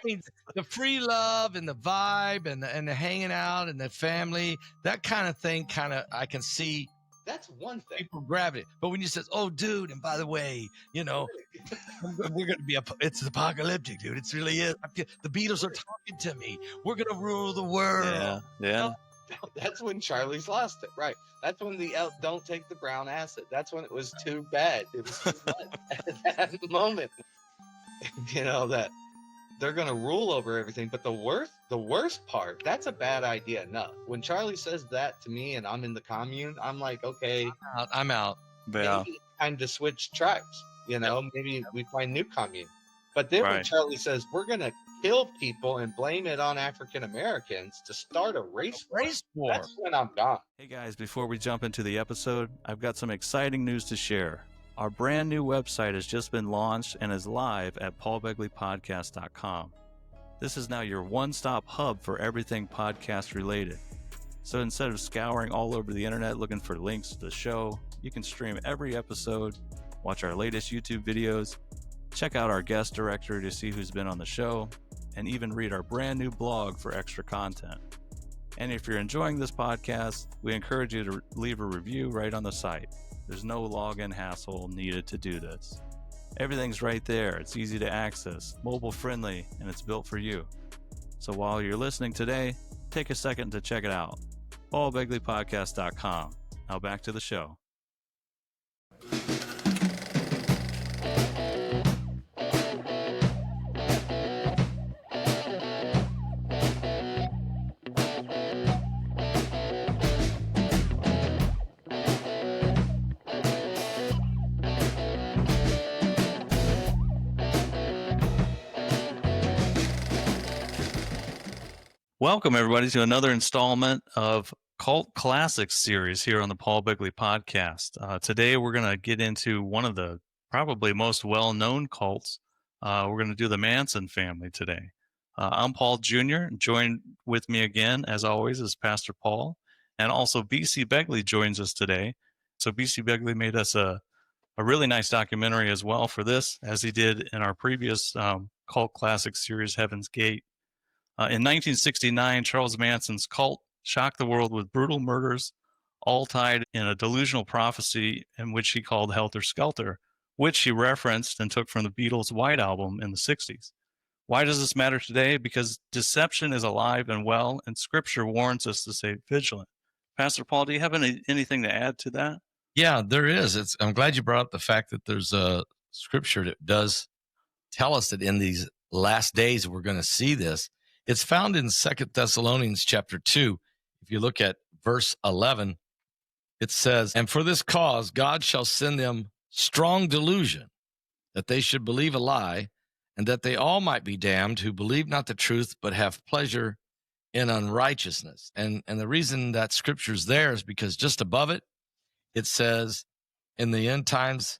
mean, the free love and the vibe and the hanging out and the family, that kind of thing, I can see. That's one thing. People grab it. But when you says, oh, dude, and by the way, we're going to be, it's apocalyptic, dude. It really is. The Beatles are talking to me. We're going to rule the world. Yeah. That's when Charlie's lost it, right? That's when don't take the brown acid. That's when it was too bad. It was too much at that moment. That they're going to rule over everything. But the worst part, that's a bad idea enough. When Charlie says that to me and I'm in the commune, I'm like, okay, I'm out. Yeah. Maybe time to switch tribes. Maybe we find new commune. But then when Charlie says we're going to kill people and blame it on African Americans to start a race war, that's when I'm gone. Hey guys, before we jump into the episode, I've got some exciting news to share. Our brand new website has just been launched and is live at paulbegleypodcast.com. This is now your one-stop hub for everything podcast related. So instead of scouring all over the internet looking for links to the show, you can stream every episode, watch our latest YouTube videos, check out our guest directory to see who's been on the show, and even read our brand new blog for extra content. And if you're enjoying this podcast, we encourage you to leave a review right on the site. There's no login hassle needed to do this. Everything's right there. It's easy to access, mobile friendly, and it's built for you. So while you're listening today, take a second to check it out. paulbegleypodcast.com. Now back to the show. Welcome, everybody, to another installment of Cult Classics series here on the Paul Begley Podcast. Today, we're going to get into one of the probably most well-known cults. We're going to do the Manson family today. I'm Paul Jr. Joined with me again, as always, is Pastor Paul. And also, B.C. Begley joins us today. So B.C. Begley made us a really nice documentary as well for this, as he did in our previous Cult Classics series, Heaven's Gate. In 1969, Charles Manson's cult shocked the world with brutal murders, all tied in a delusional prophecy in which he called Helter-Skelter, which he referenced and took from the Beatles' White Album in the 60s. Why does this matter today? Because deception is alive and well, and Scripture warns us to stay vigilant. Pastor Paul, do you have anything to add to that? Yeah, there is. I'm glad you brought up the fact that there's a Scripture that does tell us that in these last days we're going to see this. It's found in 2 Thessalonians chapter 2. If you look at verse 11, it says, "And for this cause God shall send them strong delusion, that they should believe a lie, and that they all might be damned who believe not the truth, but have pleasure in unrighteousness." And the reason that scripture's there is because just above it, it says in the end times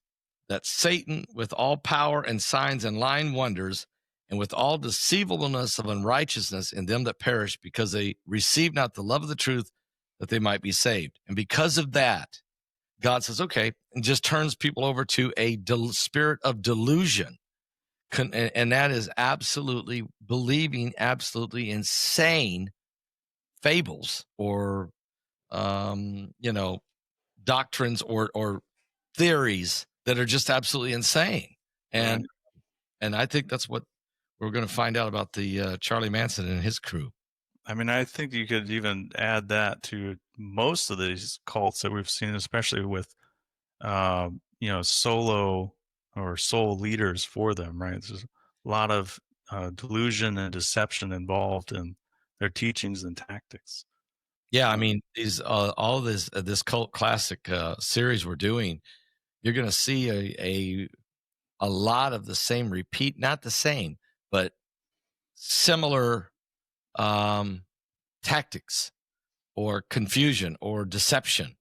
that Satan, with all power and signs and lying wonders, and with all deceivableness of unrighteousness in them that perish, because they receive not the love of the truth, that they might be saved. And because of that, God says, okay, and just turns people over to a spirit of delusion. And that is absolutely believing absolutely insane fables or, doctrines or theories that are just absolutely insane. And I think that's what we're going to find out about the Charlie Manson and his crew. I mean, I think you could even add that to most of these cults that we've seen, especially with, solo or soul leaders for them, right? There's a lot of delusion and deception involved in their teachings and tactics. Yeah, I mean, these all this Cult Classic series we're doing, you're going to see a lot of the same repeat, not the same, but similar tactics or confusion or deception.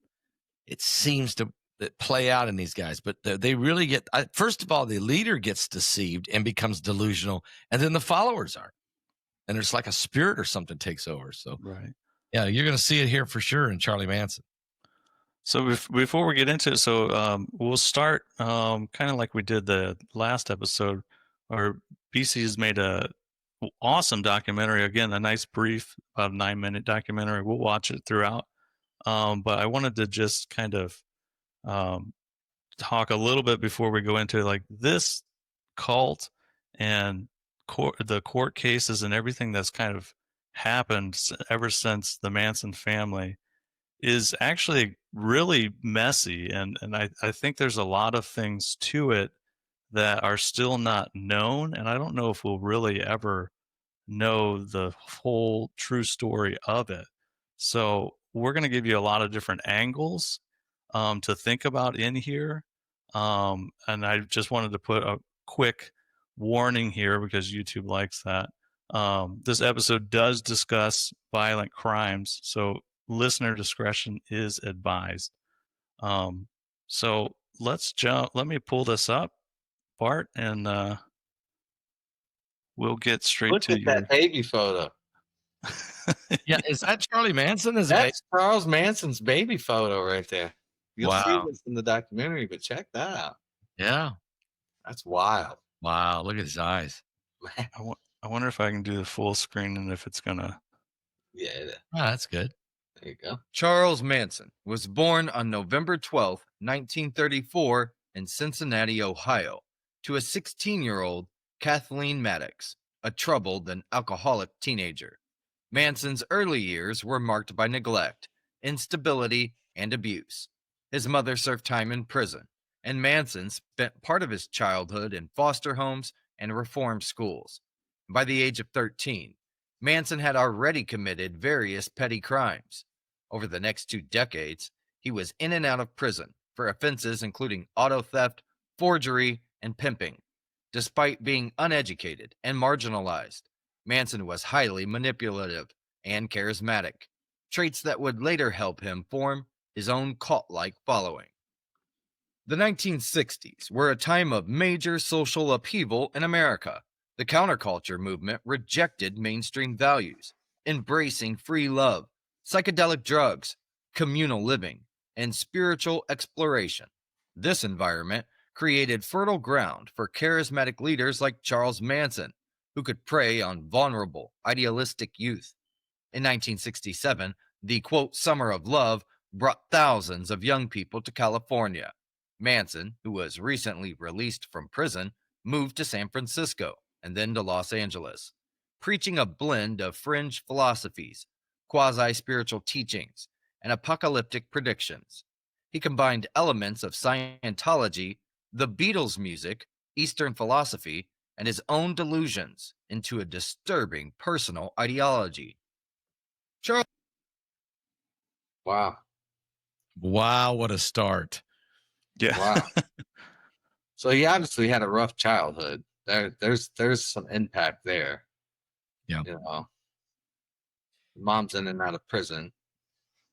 It seems to play out in these guys, but they really get, first of all, the leader gets deceived and becomes delusional, and then the followers are. And there's like a spirit or something takes over. So, right. Yeah, you're going to see it here for sure in Charlie Manson. So before we get into it, we'll start kind of like we did the last episode, or BC has made a awesome documentary. Again, a nice brief, about a 9-minute documentary. We'll watch it throughout. But I wanted to just kind of um, talk a little bit before we go into like this cult and the court cases and everything that's kind of happened ever since the Manson family is actually really messy. And I think there's a lot of things to it that are still not known. And I don't know if we'll really ever know the whole true story of it. So we're going to give you a lot of different angles to think about in here. And I just wanted to put a quick warning here because YouTube likes that. This episode does discuss violent crimes, so listener discretion is advised. So let's jump. Let me pull this up, Bart, and we'll get straight Look to at that baby photo. Yeah, is that Charlie Manson? That's Charles Manson's baby photo right there. You'll see Wow. this in the documentary, but check that out. Yeah. That's wild. Wow. Look at his eyes. I wonder if I can do the full screen and if it's gonna. Yeah, Oh, that's good. there you go. Charles Manson was born on November 12, 1934, in Cincinnati, Ohio, to a 16-year-old Kathleen Maddox, a troubled and alcoholic teenager. Manson's early years were marked by neglect, instability, and abuse. His mother served time in prison, and Manson spent part of his childhood in foster homes and reform schools. By the age of 13, Manson had already committed various petty crimes. Over the next 2 decades, he was in and out of prison for offenses including auto theft, forgery, and pimping. Despite being uneducated and marginalized, Manson was highly manipulative and charismatic, traits that would later help him form his own cult-like following. The 1960s were a time of major social upheaval in America. The counterculture movement rejected mainstream values, embracing free love, psychedelic drugs, communal living, and spiritual exploration. This environment created fertile ground for charismatic leaders like Charles Manson, who could prey on vulnerable, idealistic youth. In 1967, the quote, Summer of Love brought thousands of young people to California. Manson, who was recently released from prison, moved to San Francisco and then to Los Angeles, preaching a blend of fringe philosophies, quasi-spiritual teachings, and apocalyptic predictions. He combined elements of Scientology, the Beatles' music, Eastern philosophy, and his own delusions into a disturbing personal ideology. Wow. Wow, what a start. Yeah. Wow. So he obviously had a rough childhood. There's some impact there. Yeah. You know, mom's in and out of prison.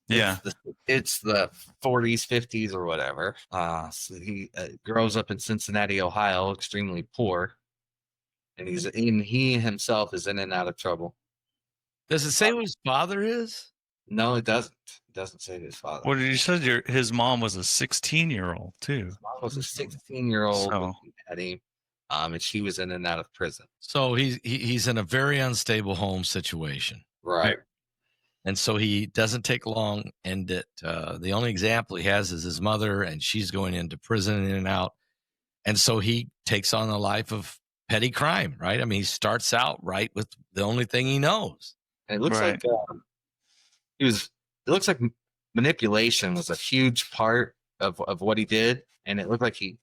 Yeah. It's the 40s, 50s, or whatever. So he grows up in Cincinnati, Ohio, extremely poor, and he himself is in and out of trouble. Does it say who his father is? No, it doesn't. It doesn't say his father. What did you say? His mom was a 16-year-old too. His mom was a 16-year-old So- Patty, and she was in and out of prison. So he's in a very unstable home situation. Right. And so he doesn't take long, and the only example he has is his mother, and she's going into prison in and out. And so he takes on a life of petty crime, right? I mean, he starts out right with the only thing he knows. And it looks Right. like it looks like manipulation was a huge part of what he did, and it looked like he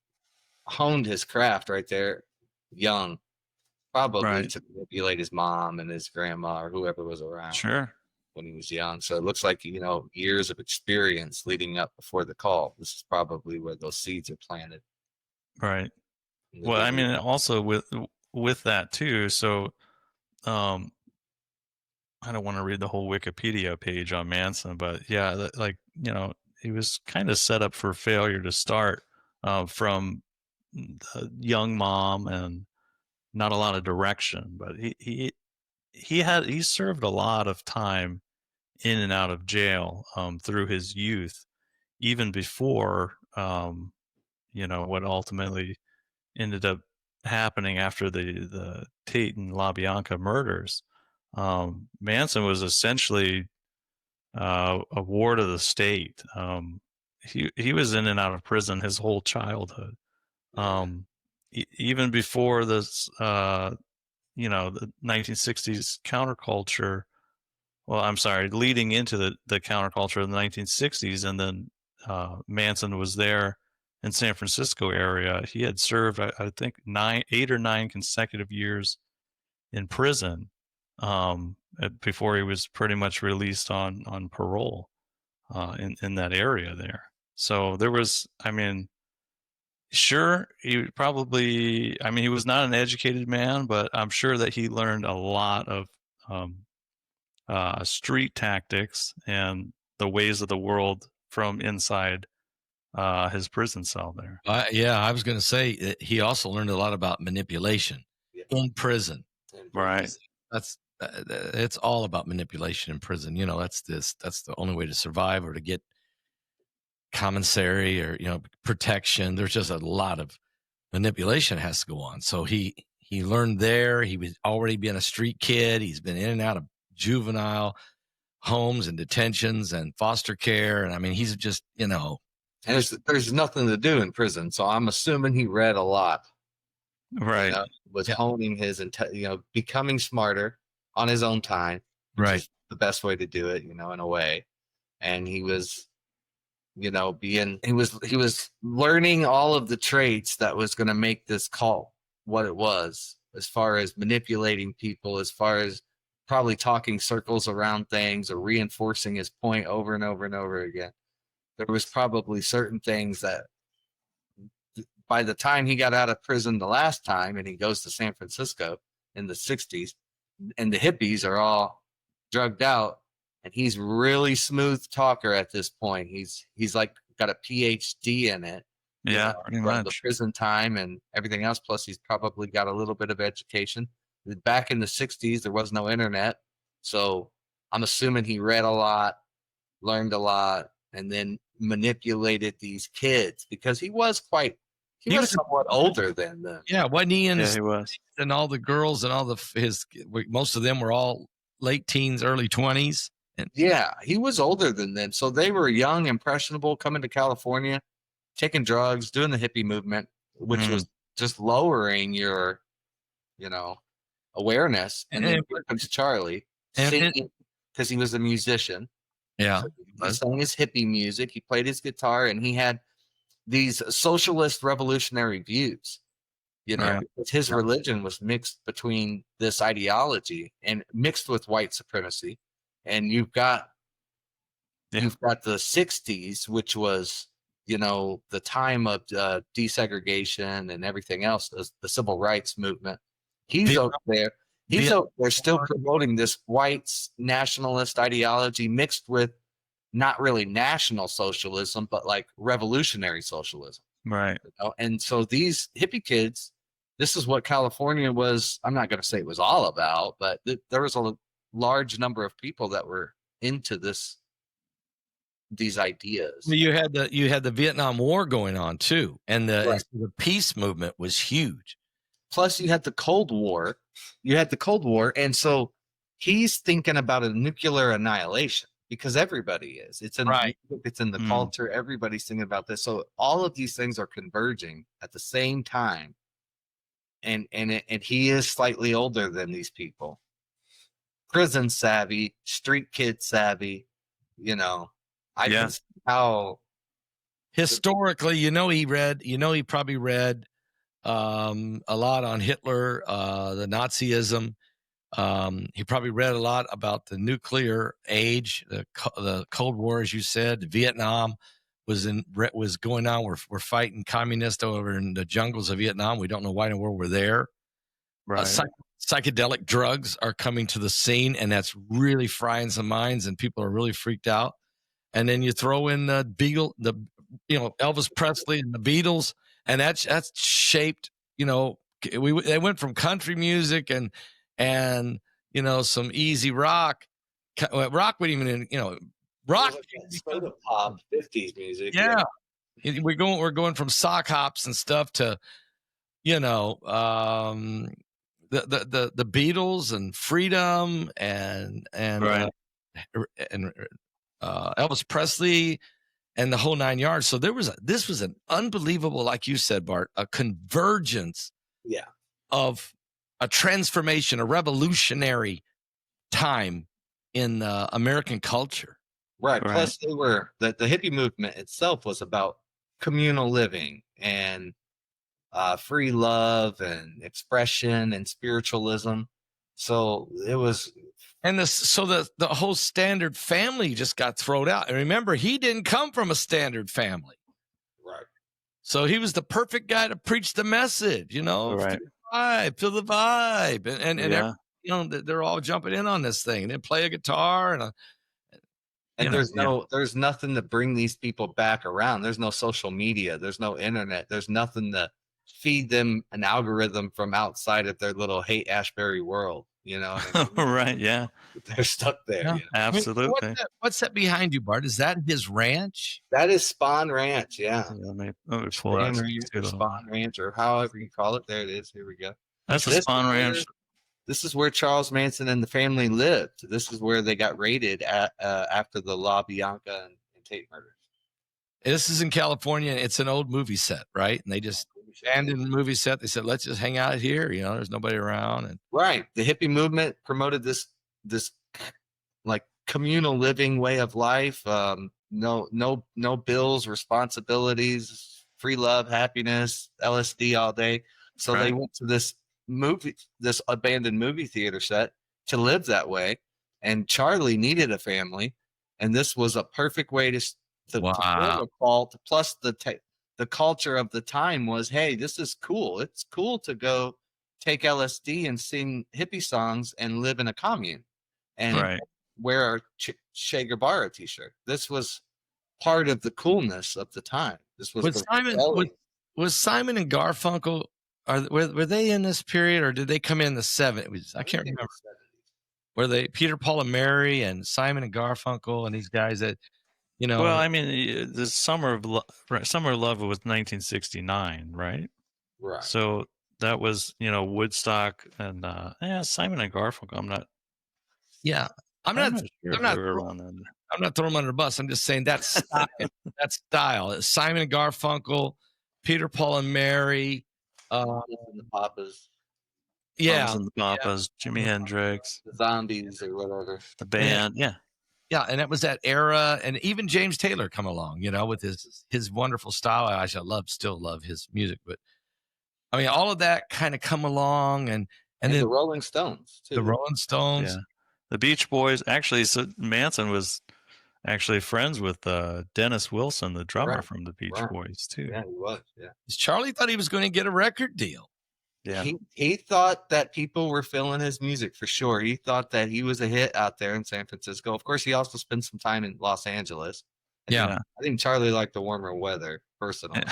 honed his craft right there young, probably Right. to manipulate his mom and his grandma or whoever was around Sure. when he was young. So it looks like, years of experience leading up before the call. This is probably where those seeds are planted. Right. Well, I mean, also with that too. So, I don't want to read the whole Wikipedia page on Manson, but yeah, he was kind of set up for failure to start from a young mom and not a lot of direction. But he served a lot of time in and out of jail through his youth, even before what ultimately ended up happening after the Tate and LaBianca murders, Manson was essentially a ward of the state. He was in and out of prison his whole childhood. Even before this, the 1960s counterculture. Well, I'm sorry, leading into the counterculture of the 1960s, and then Manson was there in San Francisco area. He had served, I think, 8 or 9 consecutive years in prison before he was pretty much released on parole in that area there. So there was, sure, he probably, he was not an educated man, but I'm sure that he learned a lot of street tactics and the ways of the world from inside his prison cell there. I was going to say that he also learned a lot about manipulation in prison. Right. That's it's all about manipulation in prison. That's the only way to survive or to get commissary or protection. There's just a lot of manipulation has to go on. So he learned there. He was already being a street kid. He's been in and out of juvenile homes and detentions and foster care, and he's just And there's nothing to do in prison, so I'm assuming he read a lot. Right. Was honing his becoming smarter on his own time. Right. The best way to do it, in a way. And he was he was learning all of the traits that was going to make this cult what it was, as far as manipulating people, as far as probably talking circles around things or reinforcing his point over and over and over again. There was probably certain things that by the time he got out of prison the last time and he goes to San Francisco in the 60s, and the hippies are all drugged out, and he's really smooth talker at this point. He's like got a PhD in it. Yeah, from the prison time and everything else. Plus, he's probably got a little bit of education. Back in the 60s, there was no internet. So I'm assuming he read a lot, learned a lot, and then manipulated these kids because he was somewhat older than them. Yeah, wasn't he? He was. And all the girls and most of them were all late teens, early 20s. Yeah, he was older than them. So they were young, impressionable, coming to California, taking drugs, doing the hippie movement, which was just lowering your, awareness. And then here comes Charlie singing because he was a musician. Yeah. So he sang his hippie music. He played his guitar, and he had these socialist revolutionary views. Because his religion was mixed between this ideology and mixed with white supremacy. And you've got the 60s, which was, the time of desegregation and everything else, the civil rights movement. He's out there. He's out there still promoting this white nationalist ideology mixed with not really national socialism, but like revolutionary socialism. Right. And so these hippie kids, this is what California was. I'm not going to say it was all about, but there was a large number of people that were into these ideas. Well, you had the Vietnam War going on too, and the peace movement was huge. Plus, you had the Cold War. And so he's thinking about a nuclear annihilation because everybody is. It's in the culture. Everybody's thinking about this. So all of these things are converging at the same time. And he is slightly older than these people. Prison savvy, street kid savvy, I can see how historically, he probably read a lot on Hitler, the Nazism. He probably read a lot about the nuclear age, the Cold War, as you said. Vietnam was going on. We're fighting communists over in the jungles of Vietnam. We don't know why in the world we're there. Right. Psychedelic drugs are coming to the scene, and that's really frying some minds, and people are really freaked out. And then you throw in the Elvis Presley and the Beatles, and that's shaped. They went from country music and some easy rock. Rock wouldn't even rock soda pop 50s music. Yeah. We're going from sock hops and stuff to you know, the Beatles and Freedom and Right. and Elvis Presley and the whole nine yards. So this was an unbelievable, like you said, Bart, a convergence Yeah. of a transformation, a revolutionary time in American culture. Right. Right. Plus, they were the hippie movement itself was about communal living and free love and expression and spiritualism. So it was And the whole standard family just got thrown out. And remember, he didn't come from a standard family. right. So he was the perfect guy to preach the message, Right. feel the vibe. And Yeah. they're all jumping in on this thing and then play a guitar And yeah. there's nothing to bring these people back around. There's no social media. There's no internet. There's nothing to feed them an algorithm from outside of their little Haight Ashbury world. You know what I mean? Right. Yeah. They're stuck there. Yeah. You know? Absolutely. What's that behind you, Bart? Is that his ranch? That is Spawn Ranch. Yeah. Yeah, let me pull that. Spawn Ranch or Spawn Ranch or however you call it. There it is. Here we go. That's a This Spawn is Ranch. This is where Charles Manson and the family lived. This is where they got raided after the LaBianca and Tate murders. This is in California. It's an old movie set, right? And they just abandoned the movie set. They said, let's just hang out here. There's nobody around. And Right. The hippie movement promoted this like communal living way of life. No bills, responsibilities, free love, happiness, LSD all day. So they Right. went to this abandoned movie theater set to live that way. And Charlie needed a family, and this was a perfect way to form a cult. Plus the culture of the time was, hey, this is cool. It's cool to go take LSD and sing hippie songs and live in a commune and Right. wear a Che Guevara t-shirt. This was part of the coolness of the time. This was was Simon and Garfunkel, were they in this period, or did they come in the 70s? I can't remember. Were they Peter, Paul, and Mary and Simon and Garfunkel and these guys that, Well, I mean, the Summer of Love was 1969, right? Right. So that was, Woodstock and Simon and Garfunkel. I'm not yeah. I'm not sure if they were around then. I'm not throwing them under the bus. I'm just saying that style. That style. Simon and Garfunkel, Peter, Paul, and Mary. And the Papas. Yeah. Mamas and the Papas, Jimi Hendrix, the Zombies or whatever. the band. Yeah. Yeah, and it was that era, and even James Taylor come along, with his wonderful style. I still love his music, but I mean, all of that kind of come along, and then the Rolling Stones too. The Rolling Stones, yeah, the Beach Boys. Actually, so Manson was actually friends with Dennis Wilson, the drummer from the Beach Boys too. Yeah, he was. Yeah, Charlie thought he was going to get a record deal. Yeah, he thought that people were feeling his music for sure. He thought that he was a hit out there in San Francisco. Of course, he also spent some time in Los Angeles. I think Charlie liked the warmer weather personally.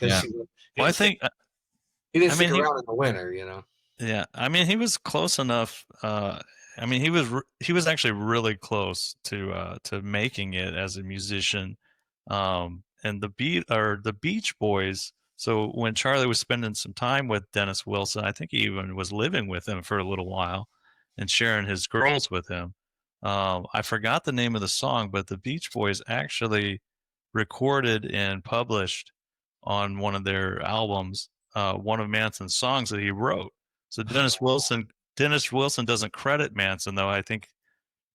Yeah. Well, I think he didn't stick around in the winter, Yeah, I mean, he was close enough. I mean, he was actually really close to making it as a musician. And the Beach Boys. So when Charlie was spending some time with Dennis Wilson, I think he even was living with him for a little while and sharing his girls with him. I forgot the name of the song, but the Beach Boys actually recorded and published on one of their albums one of Manson's songs that he wrote. So Dennis Wilson doesn't credit Manson, though. I think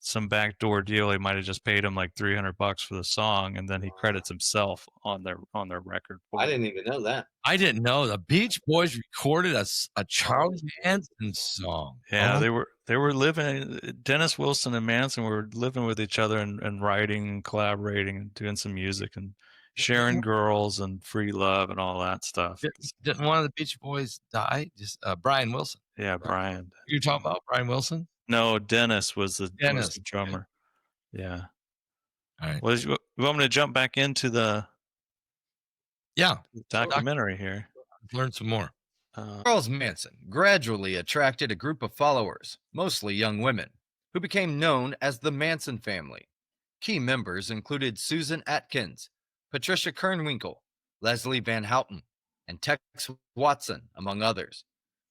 some backdoor deal. He might have just paid him like $300 for the song, and then he credits himself on their record. I didn't even know that. I didn't know the Beach Boys recorded a Charles Manson song. Yeah, they were living. Dennis Wilson and Manson were living with each other and writing and collaborating and doing some music and sharing girls and free love and all that stuff. Didn't one of the Beach Boys die? Just Brian Wilson. Yeah, Brian. You're talking about Brian Wilson? No, Dennis was the drummer. Yeah. All right. Well, you want me to jump back into the documentary here? Learn some more. Charles Manson gradually attracted a group of followers, mostly young women, who became known as the Manson Family. Key members included Susan Atkins, Patricia Kernwinkle, Leslie Van Houten, and Tex Watson, among others.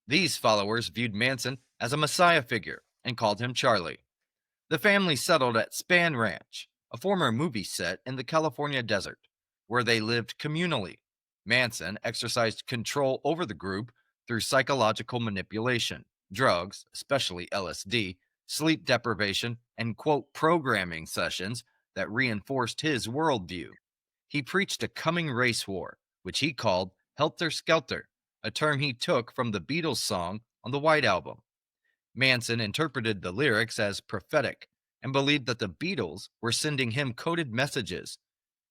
These followers viewed Manson as a messiah figure and called him Charlie. The family settled at Span Ranch, a former movie set in the California desert, where they lived communally. Manson exercised control over the group through psychological manipulation, drugs, especially LSD, sleep deprivation, and quote programming sessions that reinforced his worldview. He preached a coming race war, which he called Helter-Skelter, a term he took from the Beatles song on the White Album. Manson interpreted the lyrics as prophetic and believed that the Beatles were sending him coded messages.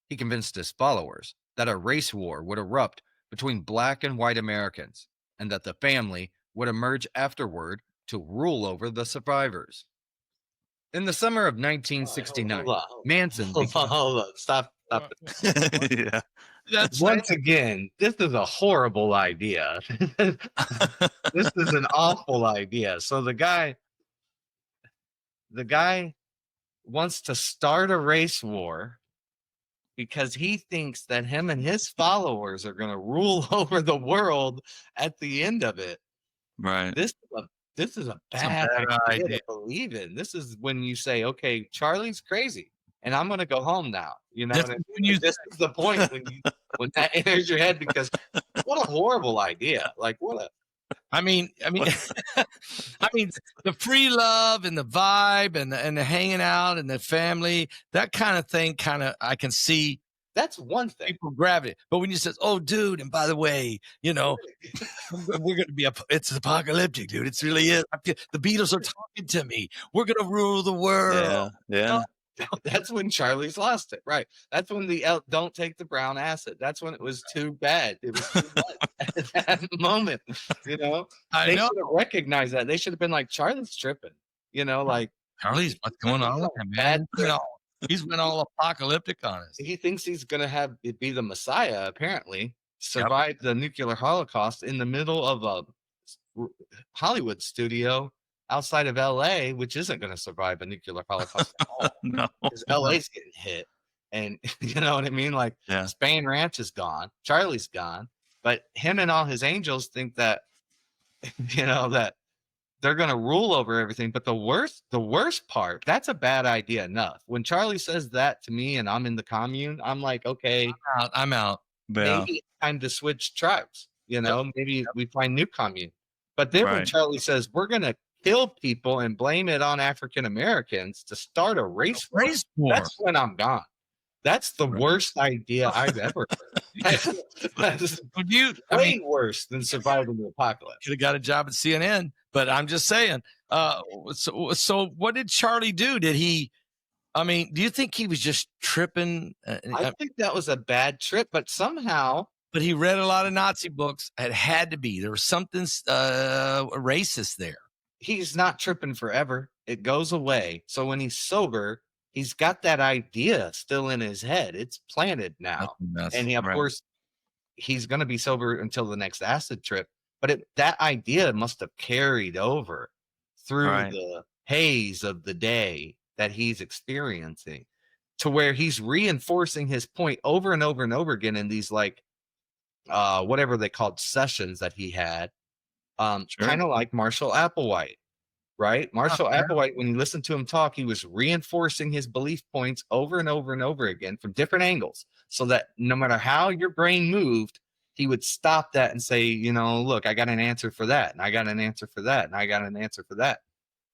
He convinced his followers that a race war would erupt between black and white Americans, and that the family would emerge afterward to rule over the survivors. In the summer of 1969, Manson Hold on. Stop. Yeah. Once again, this is a horrible idea. This is an awful idea. So the guy wants to start a race war because he thinks that him and his followers are going to rule over the world at the end of it. Right. This is a bad idea to believe in. This is when you say, okay, Charlie's crazy and I'm going to go home now. You know, That's what I when mean? you- This is the point when that enters your head, because what a horrible idea. Like what a, I mean, I mean, the free love and the vibe and the hanging out and the family, that kind of thing, I can see that's one thing. people grabbing it. But when you says, "Oh, dude," and by the way, you know, we're going to be it's apocalyptic, dude. It really is. The Beatles are talking to me. We're going to rule the world. Yeah. That's when Charlie's lost it, right? That's when the don't take the brown acid. That's when it was too bad. It was too much at that moment. You know, I know. should have recognized that. They should have been like, Charlie's tripping. You know, like Charlie's, what's going on, man? He's went all apocalyptic on us. he thinks he's gonna have it be the Messiah. Apparently, survive the nuclear holocaust in the middle of a Hollywood studio outside of LA, which isn't going to survive a nuclear holocaust at all. No. Because LA's getting hit. And you know what I mean? Like Spain Ranch is gone. Charlie's gone. But him and all his angels think that, you know, that they're going to rule over everything. But the worst part, that's a bad idea enough. When Charlie says that to me and I'm in the commune, I'm like, okay, I'm out. Maybe it's time to switch tribes. You know, maybe we find new commune. But then when Charlie says we're going to kill people and blame it on African Americans to start a race war, that's when I'm gone. That's the worst idea I've ever heard. That's way worse than surviving the apocalypse. Could have got a job at CNN, but I'm just saying. So what did Charlie do? Do you think he was just tripping? I think that was a bad trip, but somehow. But he read a lot of Nazi books. It had to be. There was something racist there. He's not tripping forever. It goes away. So when he's sober, he's got that idea still in his head. It's planted now. And of course, he's going to be sober until the next acid trip. But that idea must have carried over through the haze of the day that he's experiencing, to where he's reinforcing his point over and over and over again in these whatever they called sessions that he had. Kind of like Marshall Applewhite, right? Marshall Applewhite, when you listen to him talk, he was reinforcing his belief points over and over and over again from different angles, so that no matter how your brain moved, he would stop that and say, you know, look, I got an answer for that, and I got an answer for that, and I got an answer for that.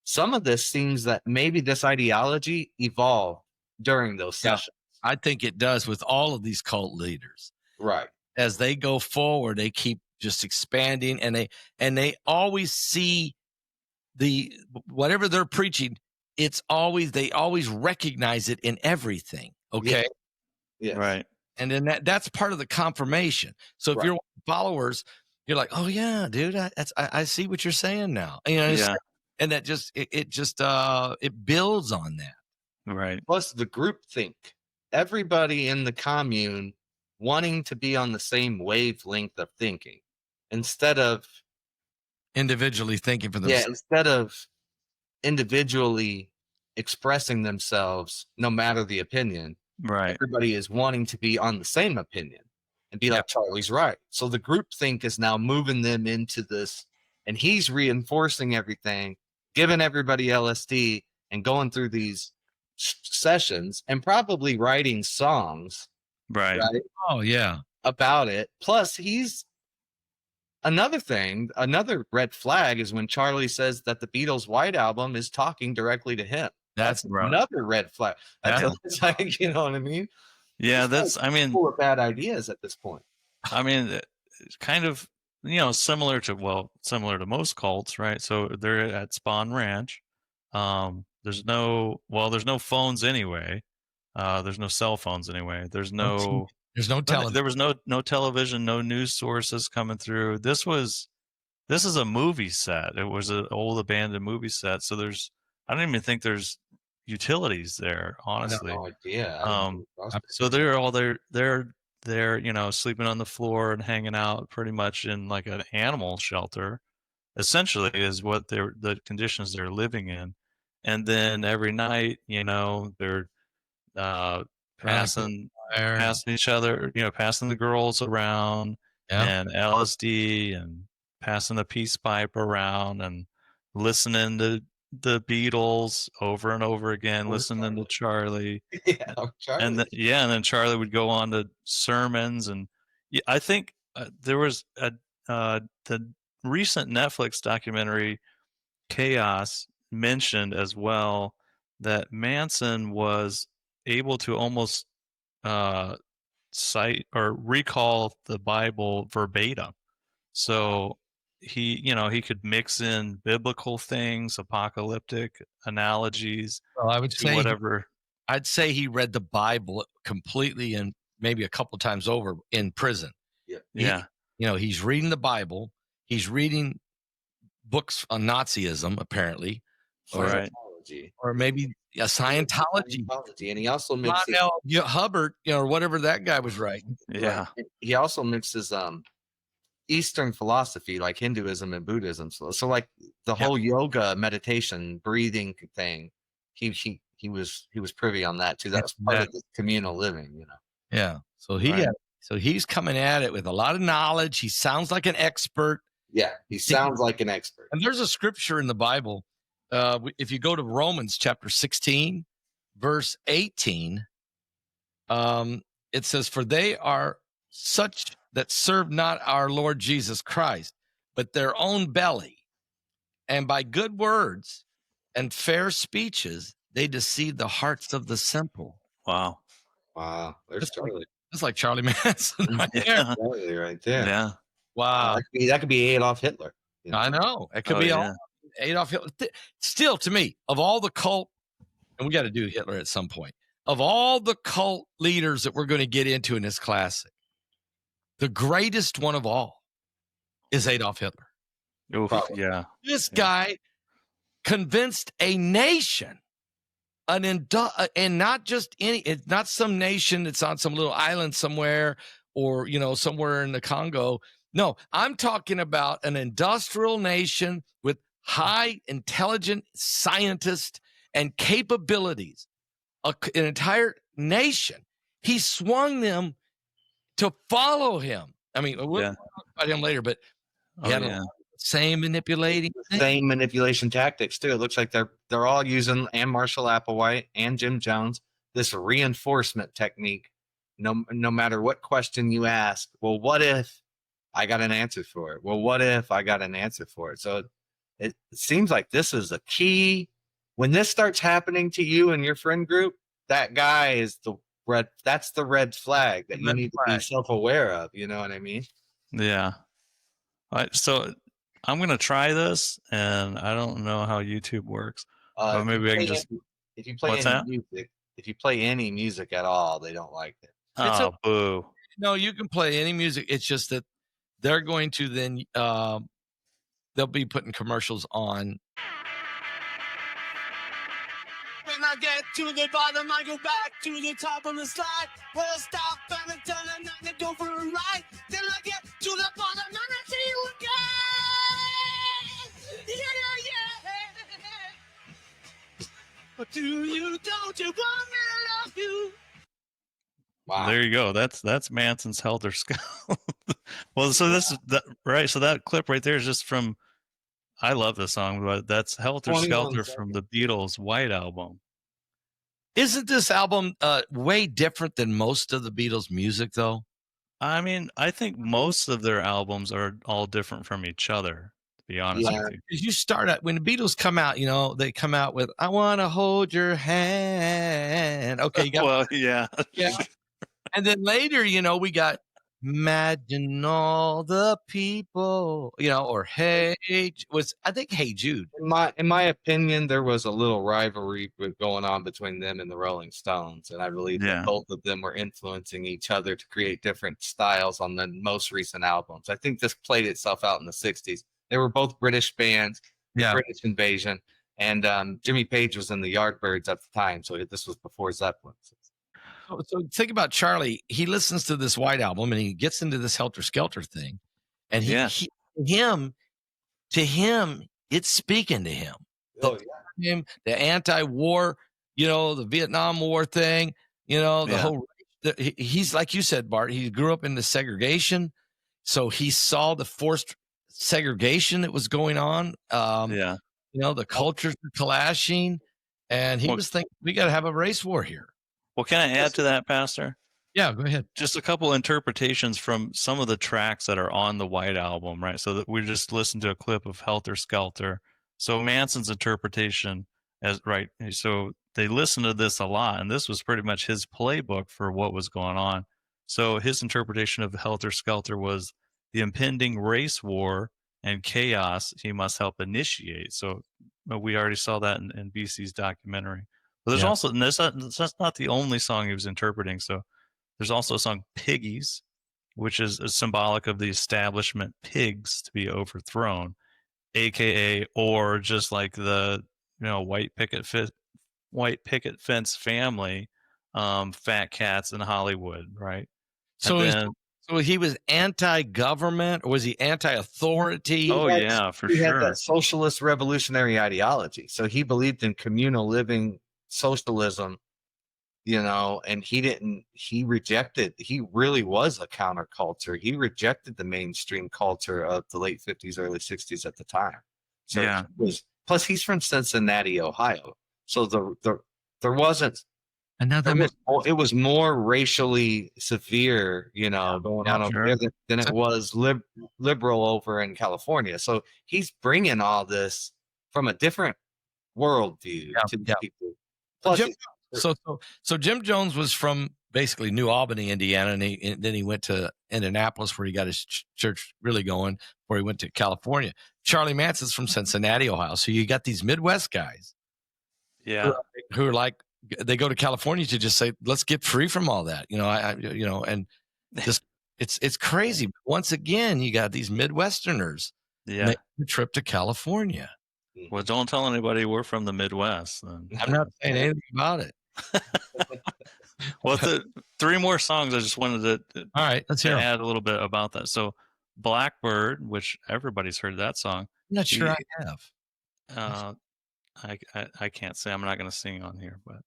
Some of this seems that maybe this ideology evolved during those sessions. I think it does with all of these cult leaders. Right. As they go forward, they keep just expanding, and they always see whatever they're preaching. They always recognize it in everything. Okay. Yeah. Right. And then that's part of the confirmation. So if you're followers, you're like, oh yeah, dude, I see what you're saying now. You know, and that just it builds on that. Right. Plus the group think, everybody in the commune wanting to be on the same wavelength of thinking, instead of individually thinking for themselves. Yeah, instead of individually expressing themselves, no matter the opinion. Right. Everybody is wanting to be on the same opinion. and be like, Charlie's right. So the group think is now moving them into this, and he's reinforcing everything, giving everybody LSD and going through these sessions and probably writing songs, Right. right, Oh yeah. about it. Plus, he's another thing, another red flag is when Charlie says that the Beatles' White Album is talking directly to him. That's right. another red flag. Yeah. It's like, you know what I mean? Yeah, This that's, guy's full of bad ideas at this point. I mean, it's kind of, similar to most cults, right? So they're at Spawn Ranch. There's no phones anyway. There's no cell phones anyway. There's no television. There was no television, no news sources coming through. This is a movie set. It was an old abandoned movie set. So I don't even think there's utilities there, honestly. No idea. So they're all they're sleeping on the floor and hanging out pretty much in like an animal shelter, essentially, is what the conditions they're living in. And then every night, they're passing each other, passing the girls around, and LSD, and passing the peace pipe around, and listening to the Beatles over and over again, listening to Charlie. Charlie. And then Charlie would go on to sermons, and I think there was the recent Netflix documentary Chaos mentioned as well that Manson was able to almost cite or recall the Bible verbatim. So he could mix in biblical things, apocalyptic analogies. Well, I would say whatever. I'd say he read the Bible completely and maybe a couple times over in prison. Yeah. He's reading the Bible. He's reading books on Nazism, apparently, or maybe a Scientology. And he also mixes Hubbard, or whatever that guy was writing. Yeah. Right. He also mixes Eastern philosophy like Hinduism and Buddhism. So like the whole yoga, meditation, breathing thing, he was privy on that too. That was part of the communal living, Yeah. So he's coming at it with a lot of knowledge. He sounds like an expert. Yeah, he sounds like an expert. And there's a scripture in the Bible. If you go to Romans chapter 16, verse 18, it says, "For they are such that serve not our Lord Jesus Christ, but their own belly. And by good words and fair speeches, they deceive the hearts of the simple." Wow. There's Charlie. That's like Charlie Manson right there. Charlie right there. Yeah. Wow. That could be Adolf Hitler. I know. It could be Adolf Hitler. Still, to me, of all the cult, and we got to do Hitler at some point, of all the cult leaders that we're going to get into in this classic, the greatest one of all is Adolf Hitler. Oof, yeah. This guy convinced a nation, and not just it's not some nation that's on some little island somewhere or, somewhere in the Congo. No, I'm talking about an industrial nation with high intelligent scientists and capabilities, an entire nation. He swung them to follow him. I mean, we'll talk about him later, but he had the same manipulation tactics too. It looks like they're all using, and Marshall Applewhite and Jim Jones, this reinforcement technique. No matter what question you ask, well, what if I got an answer for it? Well, what if I got an answer for it? So it seems like this is a key. When this starts happening to you and your friend group, that guy is that's the red flag that you need to be self-aware of. You know what I mean? Yeah. All right, so I'm going to try this, and I don't know how YouTube works. But maybe I can just... If you play any music, if you play any music at all, they don't like it. Oh, boo. No, you can play any music. It's just that they're going to then they'll be putting commercials on. When I get to the bottom, I go back to the top of the slide. We'll stop and turn and then go for a ride. Then I get to the bottom and I see you again. Yeah. But don't you want me to love you? Wow. There you go. That's Manson's Helter-Skelter. Well, so this is right. So that clip right there is just from. I love the song, but that's Helter-Skelter from the Beatles' White Album. Isn't this album way different than most of the Beatles' music, though? I mean, I think most of their albums are all different from each other, to be honest with you. Because you start out when the Beatles come out, they come out with "I Want to Hold Your Hand." Okay, you got Well, yeah. and then later, we got "Imagine All the People," or "Hey," I think "Hey Jude." In my opinion, there was a little rivalry going on between them and the Rolling Stones, and I believe that both of them were influencing each other to create different styles on the most recent albums. I think this played itself out in the '60s. They were both British bands, British Invasion, and Jimmy Page was in the Yardbirds at the time, so this was before Zeppelin. So think about Charlie. He listens to this White Album and he gets into this Helter-Skelter thing, and to him, it's speaking to him. The anti-war, the Vietnam War thing, the whole. He's like you said, Bart. He grew up in the segregation, so he saw the forced segregation that was going on. The cultures were clashing, and he was thinking, we got to have a race war here. Well, can I add to that, Pastor? Yeah, go ahead. Just a couple interpretations from some of the tracks that are on the White Album, right? So that we just listened to a clip of Helter-Skelter. So Manson's interpretation so they listened to this a lot, and this was pretty much his playbook for what was going on. So his interpretation of Helter-Skelter was the impending race war and chaos he must help initiate. So we already saw that in BC's documentary. But there's also, and that's not the only song he was interpreting. So there's also a song Piggies, which is symbolic of the establishment pigs to be overthrown, aka or just like the white picket fence family, fat cats in Hollywood, right? So he was anti-government, or was he anti-authority? Oh yeah, for sure. He had that socialist revolutionary ideology. So he believed in communal living, socialism, and he really was a counterculture. He rejected the mainstream culture of the late 50s, early 60s at the time. So plus he's from Cincinnati, Ohio. So there wasn't it was more racially severe, going on over there than it was liberal over in California. So he's bringing all this from a different worldview to the people. Plus, so Jim Jones was from basically New Albany, Indiana, and then he went to Indianapolis where he got his church really going, before he went to California. Charlie Manson's from Cincinnati, Ohio. So you got these Midwest guys, who are like, they go to California to just say, let's get free from all that, and just it's crazy. But once again, you got these Midwesterners making the trip to California. Well, don't tell anybody we're from the Midwest. Then. I'm not saying anything about it. Well, three more songs. I just wanted to all right. Let's hear add a little bit about that. So, Blackbird, which everybody's heard that song. I'm not sure I have. I can't say. I'm not going to sing on here, but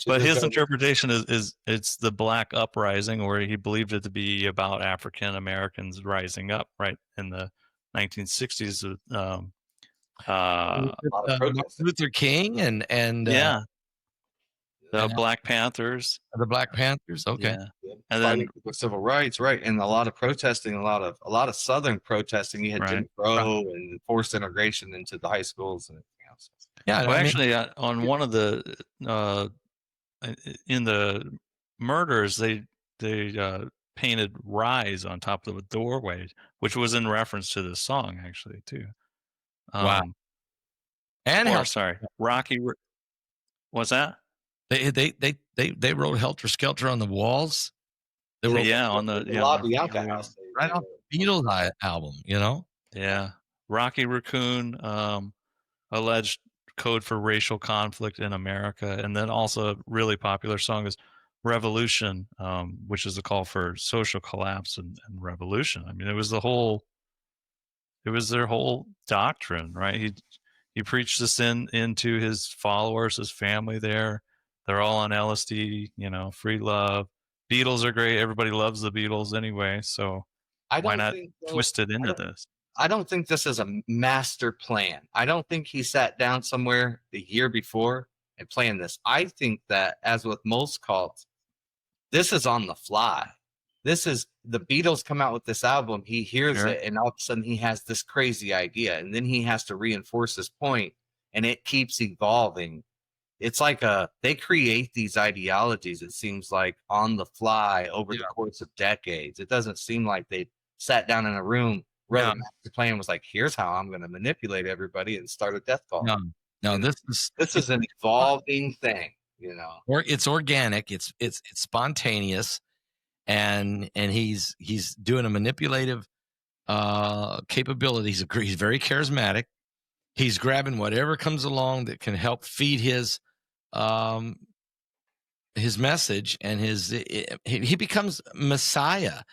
but his interpretation is it's the Black Uprising, where he believed it to be about African Americans rising up, right, in the 1960s. Luther King and the Black Panthers. The Black Panthers, okay. Yeah. And then civil rights, right, and a lot of protesting, a lot of Southern protesting. You had Jim Crow and forced integration into the high schools and everything else. Yeah, well, actually, on one of the in the murders, they painted "Rise" on top of the doorway, which was in reference to this song, actually, too. Wow. And sorry, Rocky. What's that? They wrote "Helter-Skelter" on the walls. They wrote, on the LaBianca house, right off the Beatles album. Yeah, Rocky Raccoon, alleged code for racial conflict in America, and then also a really popular song is "Revolution," which is a call for social collapse and revolution. I mean, it was their whole doctrine, right? He preached this into his followers, his family there. They're all on LSD, free love. Beatles are great. Everybody loves the Beatles anyway. So I why don't not think though, twist it I into don't, this? I don't think this is a master plan. I don't think he sat down somewhere the year before and planned this. I think that, as with most cults, this is on the fly. This is the Beatles come out with this album. He hears Sure. it, and all of a sudden he has this crazy idea, and then he has to reinforce his point, and it keeps evolving. It's like they create these ideologies. It seems like on the fly over the course of decades. It doesn't seem like they sat down in a room, wrote a master plan, was like, "Here's how I'm going to manipulate everybody and start a death cult." No, You know, this is an evolving thing. Or it's organic. It's spontaneous, and he's doing a manipulative capability. He's very charismatic. He's grabbing whatever comes along that can help feed his message, and he becomes Messiah.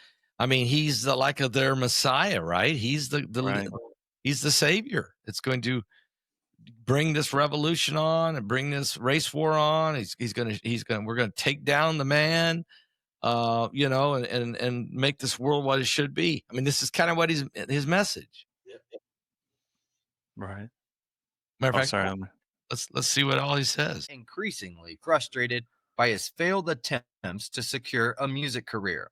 I mean, he's their Messiah, right? He's he's the savior. It's going to bring this revolution on and bring this race war on. We're gonna take down the man, and make this world what it should be. I mean, this is kind of what his message. Right. Matter of fact, sorry. let's see what all he says. Increasingly frustrated by his failed attempts to secure a music career.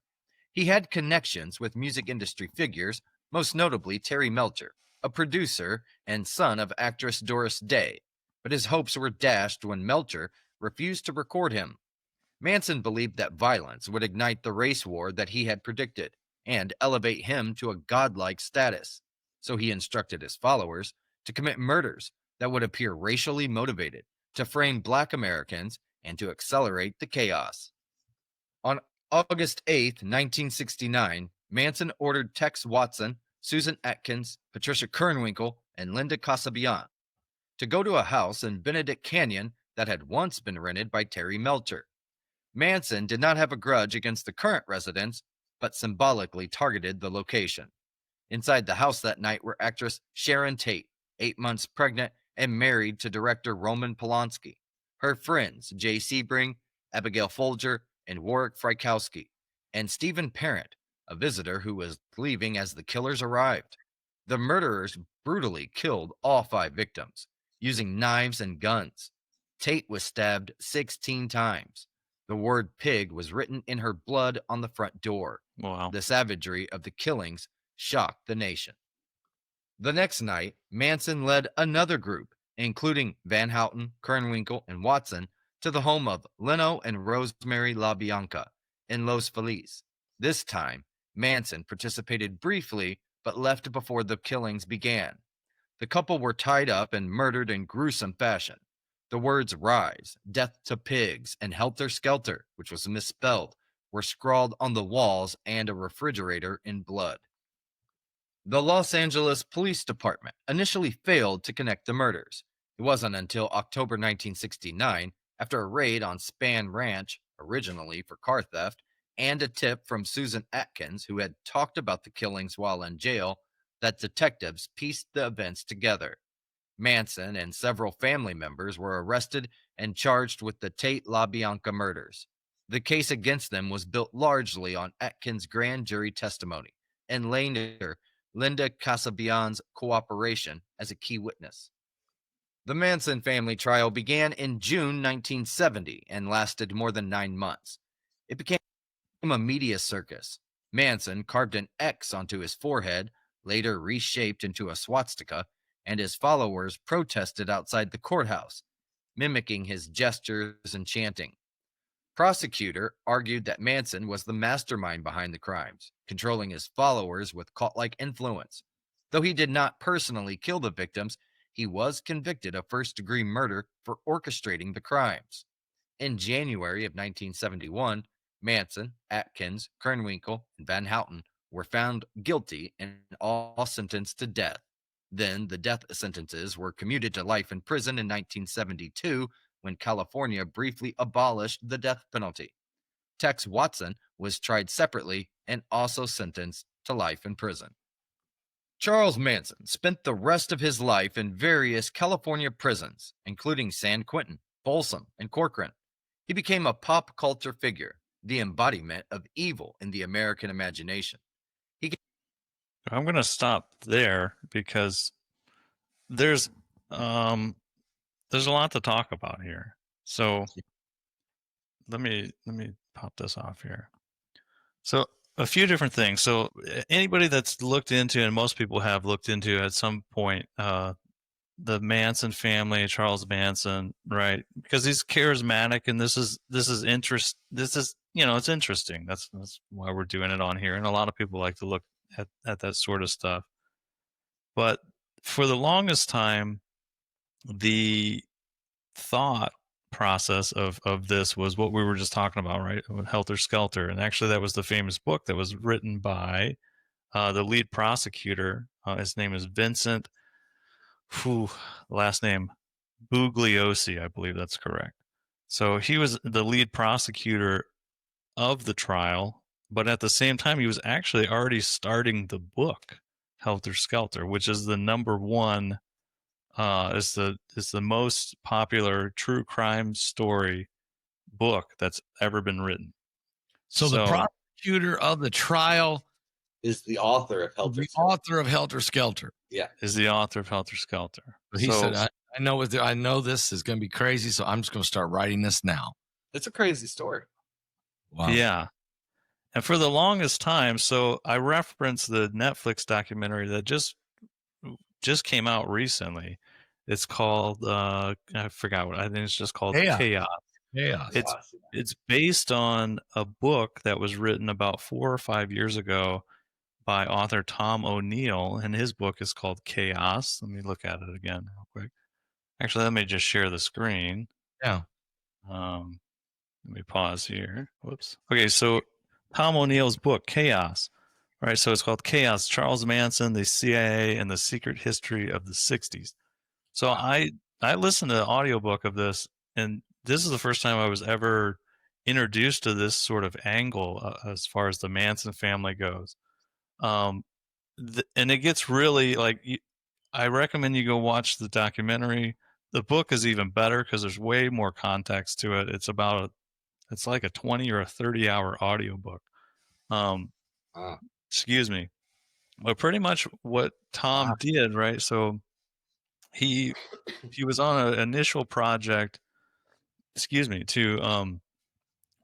He had connections with music industry figures, most notably Terry Melcher, a producer and son of actress Doris Day, but his hopes were dashed when Melcher refused to record him. Manson believed that violence would ignite the race war that he had predicted and elevate him to a godlike status, so he instructed his followers to commit murders that would appear racially motivated, to frame Black Americans, and to accelerate the chaos. On August 8, 1969, Manson ordered Tex Watson, Susan Atkins, Patricia Kernwinkle, and Linda Casabian to go to a house in Benedict Canyon that had once been rented by Terry Melcher. Manson did not have a grudge against the current residents, but symbolically targeted the location. Inside the house that night were actress Sharon Tate, 8 months pregnant and married to director Roman Polanski, her friends Jay Sebring, Abigail Folger, and Warwick Frykowski, and Stephen Parent, a visitor who was leaving as the killers arrived. The murderers brutally killed all 5 victims, using knives and guns. Tate was stabbed 16 times. The word pig was written in her blood on the front door. Wow. The savagery of the killings shocked the nation. The next night, Manson led another group, including Van Houten, Kernwinkle, and Watson, to the home of Leno and Rosemary LaBianca in Los Feliz. This time, Manson participated briefly but left before the killings began. The couple were tied up and murdered in gruesome fashion. The words "rise," "death to pigs," and "helter-skelter," which was misspelled, were scrawled on the walls and a refrigerator in blood. The Los Angeles Police Department initially failed to connect the murders. It wasn't until October 1969, after a raid on Span Ranch, originally for car theft, and a tip from Susan Atkins, who had talked about the killings while in jail, that detectives pieced the events together. Manson and several family members were arrested and charged with the Tate-LaBianca murders. The case against them was built largely on Atkins' grand jury testimony, and later Linda Casabian's cooperation as a key witness. The Manson family trial began in June 1970 and lasted more than 9 months. It became a media circus. Manson carved an X onto his forehead, later reshaped into a swastika, and his followers protested outside the courthouse, mimicking his gestures and chanting. Prosecutor argued that Manson was the mastermind behind the crimes, controlling his followers with cult-like influence. Though he did not personally kill the victims, he was convicted of first-degree murder for orchestrating the crimes. In January of 1971, Manson, Atkins, Kernwinkle, and Van Houten were found guilty and all sentenced to death. Then the death sentences were commuted to life in prison in 1972 when California briefly abolished the death penalty. Tex Watson was tried separately and also sentenced to life in prison. Charles Manson spent the rest of his life in various California prisons, including San Quentin, Folsom, and Corcoran. He became a pop culture figure, the embodiment of evil in the American imagination. I'm going to stop there because there's a lot to talk about here. So let me pop this off here. So a few different things. So anybody that's looked into, and most people have looked into at some point, the Manson family, Charles Manson, right? Because he's charismatic, and this is it's interesting. That's why we're doing it on here, and a lot of people like to look at that sort of stuff. But for the longest time, the thought process of this was what we were just talking about, right? Helter-Skelter. And actually that was the famous book that was written by the lead prosecutor. His name is Vincent, last name Bugliosi, I believe that's correct. So he was the lead prosecutor of the trial, but at the same time, he was actually already starting the book Helter-Skelter, which is the number one, is the most popular true crime story book that's ever been written. So the prosecutor of the trial Is the author of Helter-Skelter. the author of Helter-Skelter. Yeah. is the author of Helter-Skelter. He said, I know this is going to be crazy, so I'm just going to start writing this now. It's a crazy story. Wow. Yeah. And for the longest time, so I referenced the Netflix documentary that just came out recently. It's called I forgot what I think it's just called Chaos. Chaos. It's based on a book that was written about 4 or 5 years ago by author Tom O'Neill, and his book is called Chaos. Let me look at it again real quick. Actually, let me just share the screen. Yeah. Let me pause here. Whoops. Okay, so Tom O'Neill's book, Chaos. All right, so it's called Chaos, Charles Manson, the CIA, and the Secret History of the 60s. So I listened to the audiobook of this, and this is the first time I was ever introduced to this sort of angle as far as the Manson family goes. And it gets really, like, I recommend you go watch the documentary. The book is even better because there's way more context to it. It's like a 20 or a 30-hour audiobook. Excuse me. But pretty much what Tom did, right? So he was on an initial project, to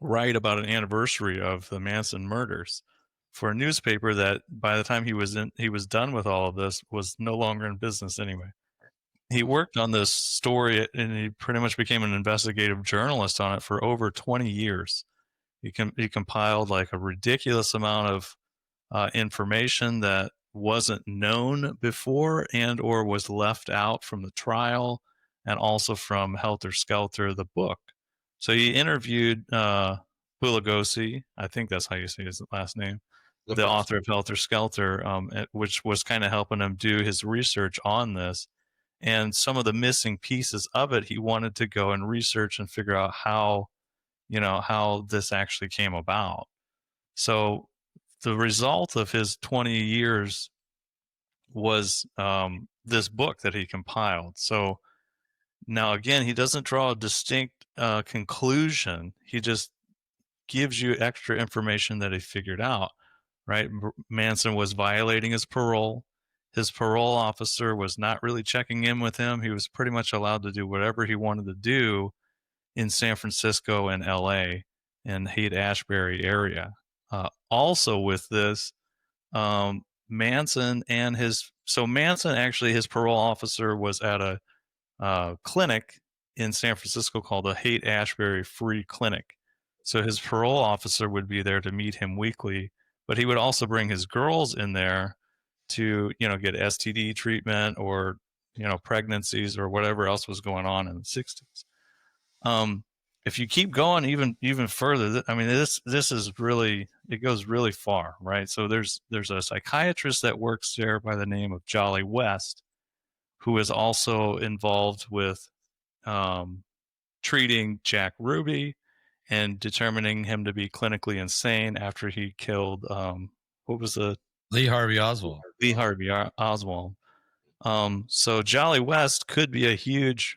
write about an anniversary of the Manson murders for a newspaper that by the time he was done with all of this was no longer in business anyway. He worked on this story and he pretty much became an investigative journalist on it for over 20 years. He compiled like a ridiculous amount of information that wasn't known before and or was left out from the trial and also from Helter-Skelter, the book. So he interviewed Bugliosi, I think that's how you say his last name, the author of Helter-Skelter, which was kind of helping him do his research on this. And some of the missing pieces of it, he wanted to go and research and figure out how this actually came about. So the result of his 20 years was this book that he compiled. So now, again, he doesn't draw a distinct conclusion. He just gives you extra information that he figured out, right? Manson was violating his parole. His parole officer was not really checking in with him. He was pretty much allowed to do whatever he wanted to do in San Francisco and LA and Haight-Ashbury area. Also with this, Manson actually, his parole officer was at a clinic in San Francisco called the Haight-Ashbury Free Clinic. So his parole officer would be there to meet him weekly, but he would also bring his girls in there to, get STD treatment or, pregnancies or whatever else was going on in the 60s. If you keep going even further, I mean, this is really, it goes really far, right? So there's a psychiatrist that works there by the name of Jolly West, who is also involved with treating Jack Ruby and determining him to be clinically insane after he killed Lee Harvey Oswald. So Jolly West could be a huge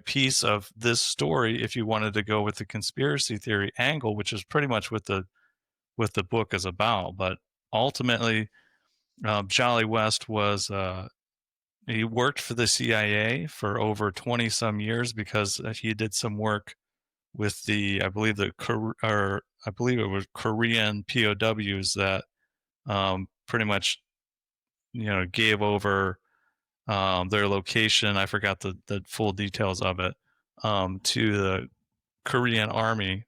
piece of this story if you wanted to go with the conspiracy theory angle, which is pretty much what the book is about. But ultimately, Jolly West was he worked for the CIA for over 20 some years because he did some work with I believe it was Korean POWs that pretty much gave over their location. I forgot the full details of it to the Korean army,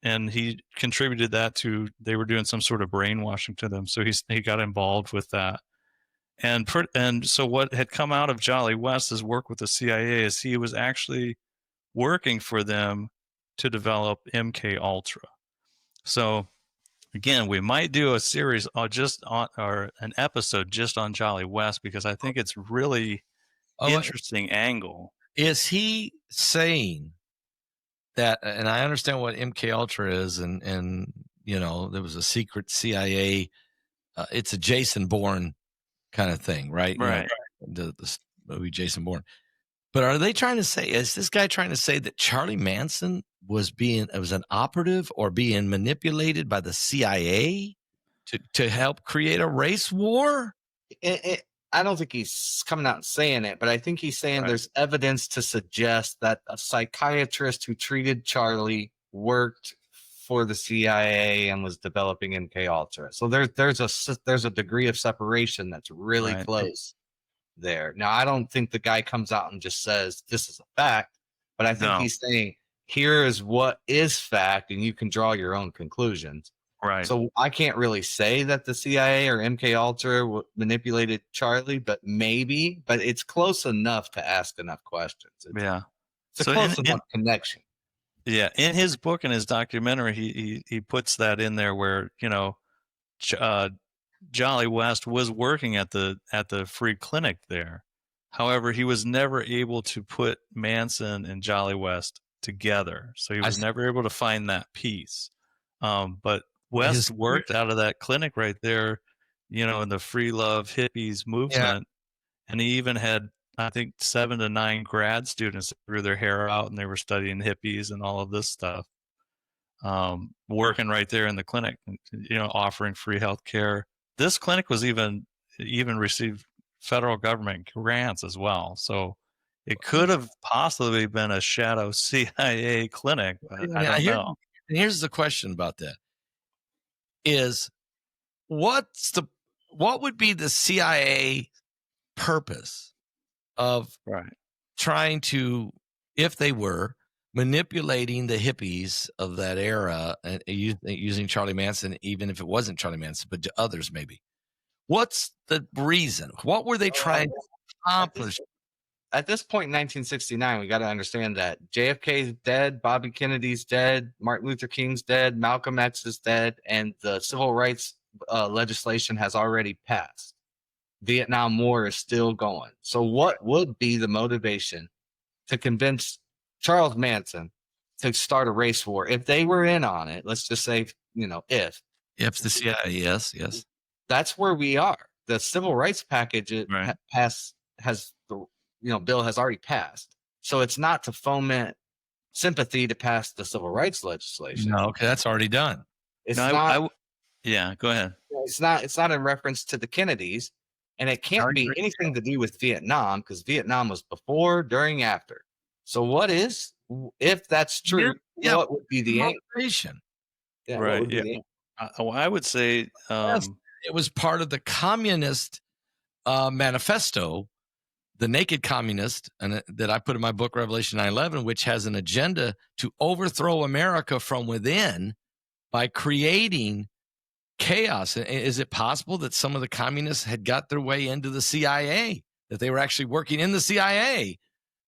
and he contributed that to. They were doing some sort of brainwashing to them, so he got involved with that. And so what had come out of Jolly West's work with the CIA is he was actually working for them to develop MKUltra. So again, we might do a series or an episode just on Jolly West because I think it's really interesting angle. Is he saying that? And I understand what MKUltra is, and there was a secret CIA. It's a Jason Bourne kind of thing, right? Right. The movie Jason Bourne. But are they trying to say? Is this guy trying to say that Charlie Manson was an operative or being manipulated by the CIA to help create a race war? I don't think he's coming out and saying it, but I think he's saying there's evidence to suggest that a psychiatrist who treated Charlie worked for the CIA and was developing MKUltra. So there's a degree of separation that's really close there. Now, I don't think the guy comes out and just says this is a fact, but I think he's saying here is what is fact, and you can draw your own conclusions. Right. So I can't really say that the CIA or MKUltra manipulated Charlie, but it's close enough to ask enough questions. It's a close enough connection. Yeah, in his book and his documentary, he puts that in there where Jolly West was working at the free clinic there. However, he was never able to put Manson and Jolly West together, so he was never able to find that piece. But West worked out of that clinic right there, in the free love hippies movement, and he even had, I think, 7 to 9 grad students that grew their hair out and they were studying hippies and all of this stuff, working right there in the clinic, offering free health care. This clinic was even received federal government grants as well. So it could have possibly been a shadow CIA clinic, but I don't know. And here's the question about that is what would be the CIA purpose of trying to, if they were manipulating the hippies of that era and using Charlie Manson, even if it wasn't Charlie Manson, but to others maybe? What's the reason? What were they trying to accomplish? At this point in 1969, we got to understand that JFK's dead, Bobby Kennedy's dead, Martin Luther King's dead, Malcolm X is dead, and the civil rights legislation has already passed. Vietnam War is still going. So what would be the motivation to convince Charles Manson to start a race war? If they were in on it, let's just say, if the CIA, yes. That's where we are. The civil rights package bill has already passed. So it's not to foment sympathy to pass the civil rights legislation. No, okay, that's already done. It's not. Go ahead. It's not in reference to the Kennedys, and it can't be anything to do with Vietnam because Vietnam was before, during, after. So if that's true, what would be the motivation? Yeah, right. I would say it was part of the communist manifesto, the Naked Communist, and that I put in my book Revelation 9/11, which has an agenda to overthrow America from within by creating chaos. Is it possible that some of the communists had got their way into the CIA, that they were actually working in the CIA?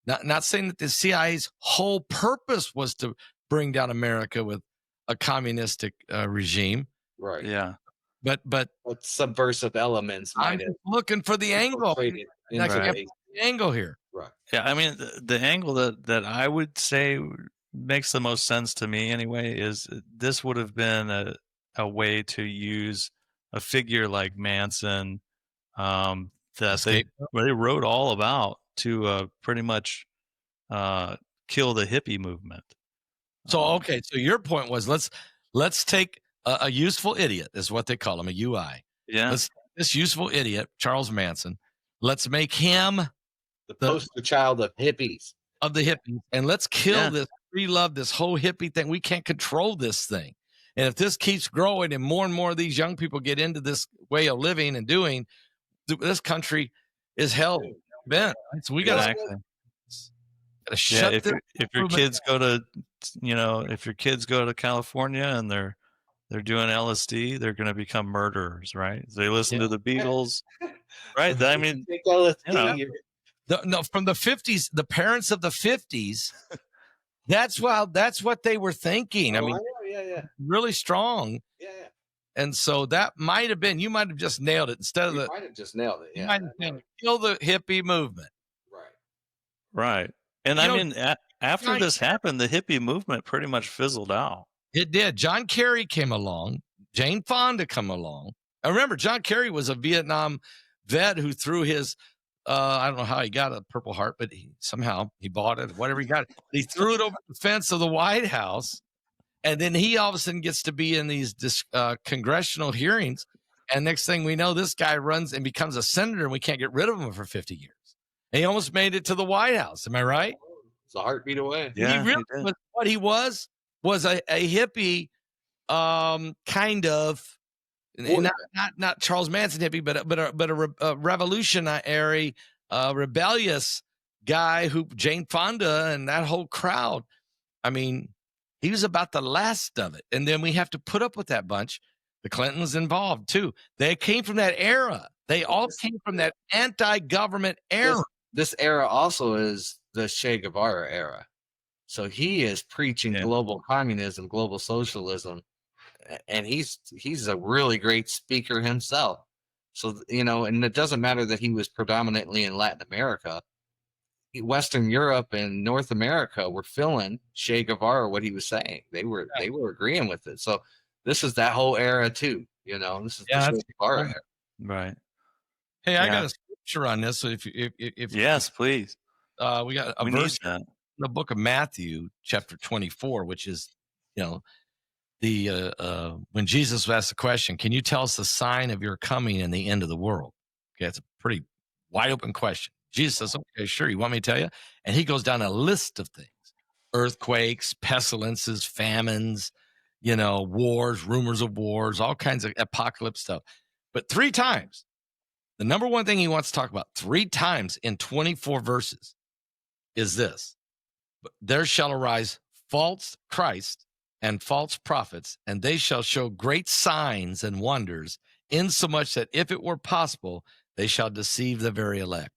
Not saying that the CIA's whole purpose was to bring down America with a communistic regime. Right. Yeah. But subversive elements. I'm looking for the angle. The angle here. Right. Yeah. I mean, the angle that I would say makes the most sense to me anyway is this would have been a way to use a figure like Manson that they wrote all about to pretty much kill the hippie movement. So okay, so your point was let's take a useful idiot is what they call him, a UI. Yeah. Let's this useful idiot, Charles Manson. Let's make him The poster child of hippies. of the hippies, and let's kill Yeah. this free love, this whole hippie thing. We can't control this thing, and if this keeps growing and more of these young people get into this way of living and doing, this country is hell bent. So we got Exactly. to shut if this your movement kids go to, if your kids go to California and they're doing LSD, they're going to become murderers, right? They listen to the Beatles, right? I mean, Take LSD, you know. you're- from the 50s, the parents of the 50s, that's what they were thinking. I Oh, mean, know, yeah. really strong. Yeah. And so that might have been, you might have just nailed it instead of You the, might have just nailed it. you Yeah. might have said, kill the hippie movement. Right. And You I know, mean, after John- this happened, the hippie movement pretty much fizzled out. It did. John Kerry came along, Jane Fonda come along. I remember John Kerry was a Vietnam vet who threw his, I don't know how he got a Purple Heart, but somehow he bought it, whatever he got. He threw it over the fence of the White House. And then he all of a sudden gets to be in these congressional hearings. And next thing we know, this guy runs and becomes a senator, and we can't get rid of him for 50 years. And he almost made it to the White House. Am I right? It's a heartbeat away. Yeah, he really he did. was, what he was a hippie, kind of, not Charles Manson hippie, but a revolutionary, rebellious guy who Jane Fonda and that whole crowd. I mean, he was about the last of it. And then we have to put up with that bunch. The Clintons involved too. They came from that era. They all came from that anti-government era. This era also is the Che Guevara era. So he is preaching global communism, global socialism, and he's a really great speaker himself. So, and it doesn't matter that he was predominantly in Latin America. Western Europe and North America were feeling Che Guevara, what he was saying. They were agreeing with it. So this is that whole era too. This is the Che Guevara era. Right. Hey, I got a scripture on this. So if Yes, please. We got a We verse need that. in the book of Matthew, chapter 24, which is, the when Jesus was asked the question, can you tell us the sign of your coming and the end of the world? Okay, it's a pretty wide open question. Jesus says, okay, sure, you want me to tell you? And he goes down a list of things: earthquakes, pestilences, famines, wars, rumors of wars, all kinds of apocalypse stuff. But 3 times, the number one thing he wants to talk about 3 times in 24 verses is this: there shall arise false Christ and false prophets, and they shall show great signs and wonders, insomuch that if it were possible, they shall deceive the very elect.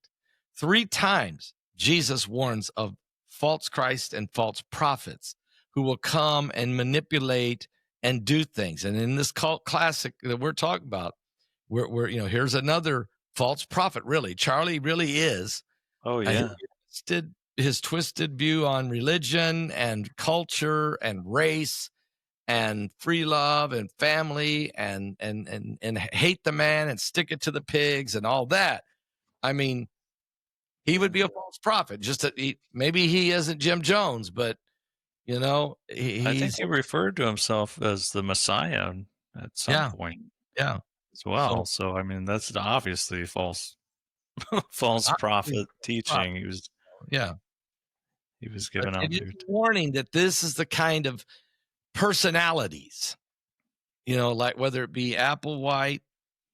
3 times Jesus warns of false Christ and false prophets who will come and manipulate and do things. And in this cult classic that we're talking about, we're here's another false prophet. Really, Charlie really is. Oh yeah. His twisted view on religion and culture and race and free love and family and hate the man and stick it to the pigs and all that. I mean, he would be a false prophet. Just that maybe he isn't Jim Jones, but I think he referred to himself as the Messiah at some point. Yeah, as well. So I mean, that's obviously false prophet teaching. He was giving out there. Warning that this is the kind of personalities, like whether it be Applewhite,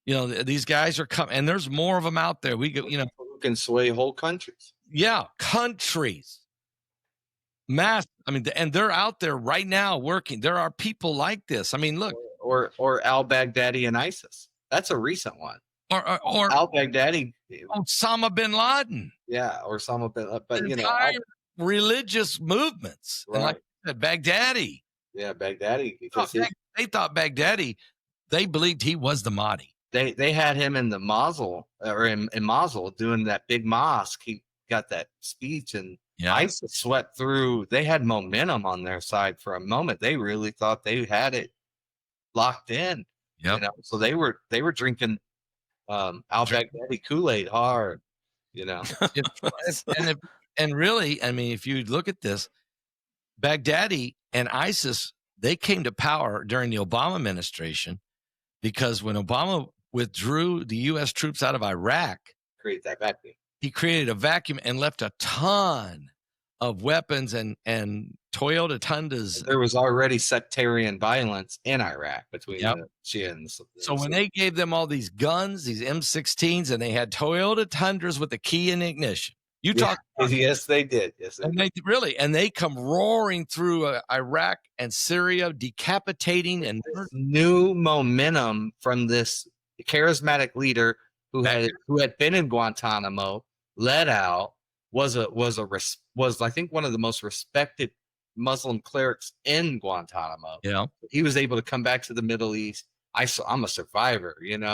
these guys are coming, and there's more of them out there. We go, who can sway whole countries. Yeah, countries. Mass. I mean, and they're out there right now working. There are people like this. I mean, look, or al-Baghdadi and ISIS. That's a recent one. Or al-Baghdadi, Osama bin Laden. Yeah, or Osama bin Laden. But entire religious movements. Right. And like I said, Baghdadi. Yeah, Baghdadi. Because they thought Baghdadi. They believed he was the Mahdi. They had him in the Mosul or in Mosul doing that big mosque. He got that speech, and ISIS swept through. They had momentum on their side for a moment. They really thought they had it locked in. Yeah. So they were drinking al-Baghdadi Kool-Aid hard. And And really, I mean, if you look at this, Baghdadi and ISIS, they came to power during the Obama administration because when Obama withdrew the U.S. troops out of Iraq, Create that vacuum. he created a vacuum and left a ton of weapons and Toyota Tundras. There was already sectarian violence in Iraq between the Shia and the So when they gave them all these guns, these M16s, and they had Toyota Tundras with the key in ignition, yes, they did. Yes, they did. And they come roaring through Iraq and Syria, decapitating and new momentum from this charismatic leader who had been in Guantanamo, led out, was I think one of the most respected Muslim clerics in Guantanamo. Yeah, he was able to come back to the Middle East. I'm a survivor, and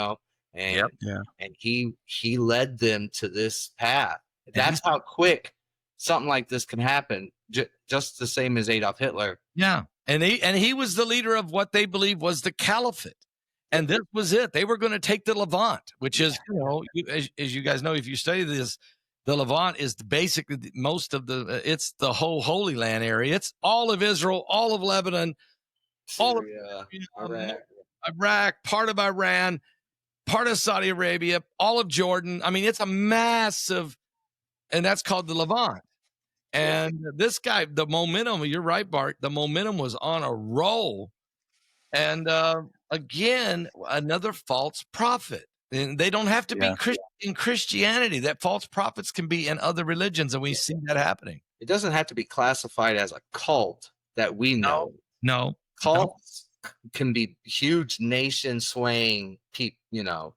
and he led them to this path. That's how quick something like this can happen, just the same as Adolf Hitler. Yeah, and he was the leader of what they believed was the caliphate, and this was it. They were going to take the Levant, which is, as you guys know, if you study this, the Levant is basically it's the whole Holy Land area. It's all of Israel, all of Lebanon, Syria, all of Iraq, part of Iran, part of Saudi Arabia, all of Jordan. I mean, it's a massive. And that's called the Levant. And this guy, the momentum, you're right, Bart, the momentum was on a roll. And again, another false prophet. And they don't have to be in Christianity. That false prophets can be in other religions, and we see that happening. It doesn't have to be classified as a cult that we know. No. Cults can be huge nation-swaying people,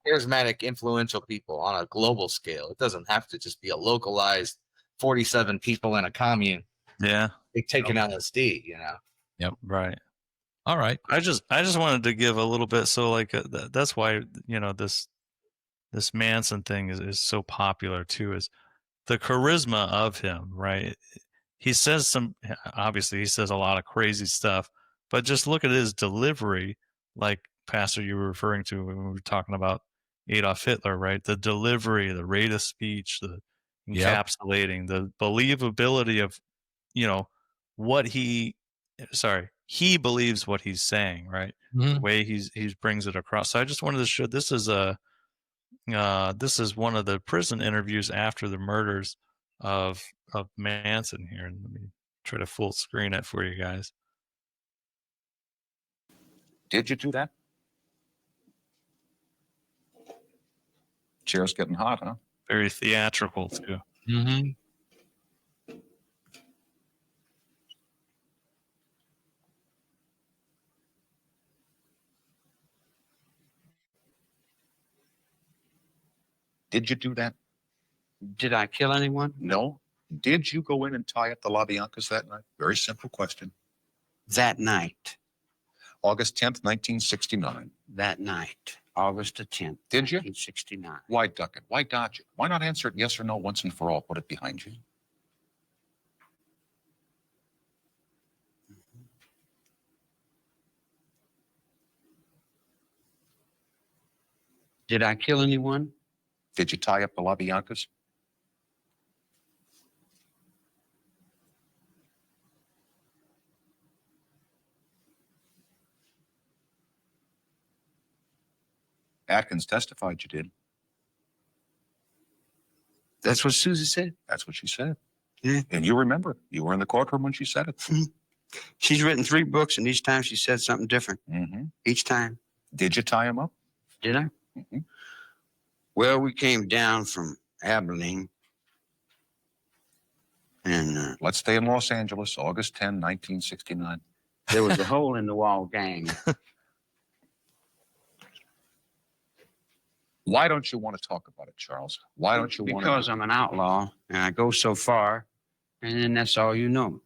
charismatic, influential people on a global scale. It doesn't have to just be a localized 47 people in a commune. Yeah. Taking LSD, Yep. Right. All right. I just wanted to give a little bit. So like, that's why, this Manson thing is so popular too, is the charisma of him, right? He says obviously he says a lot of crazy stuff, but just look at his delivery, like Pastor, you were referring to when we were talking about Adolf Hitler, right? The delivery, the rate of speech, the encapsulating, the believability of, what he believes what he's saying, right? Mm-hmm. The way he brings it across. So I just wanted to show this is one of the prison interviews after the murders of Manson here. And let me try to full screen it for you guys. Did you do that? Chair's getting hot, huh? Very theatrical too. Mm-hmm. Did you do that? Did I kill anyone? No. Did you go in and tie up the LaBiancas that night? Very simple question. That night. August 10th, 1969. That night. August the 10th. Did you? 1969. Why duck it? Why dodge it? Why not answer it yes or no once and for all? Put it behind you. Did I kill anyone? Did you tie up the LaBiancas? Atkins testified you did. That's what Susie said. That's what she said. Yeah. And you remember, you were in the courtroom when she said it. She's written 3 books, and each time she said something different. Mm-hmm. Each time. Did you tie him up? Did I? Mm-hmm. Well, we came down from Abilene. And let's stay in Los Angeles, August 10, 1969. There was a hole in the wall gang. Why don't you want to talk about it, Charles? Why don't you want to? Because I'm an outlaw, and I go so far, and then that's all you know.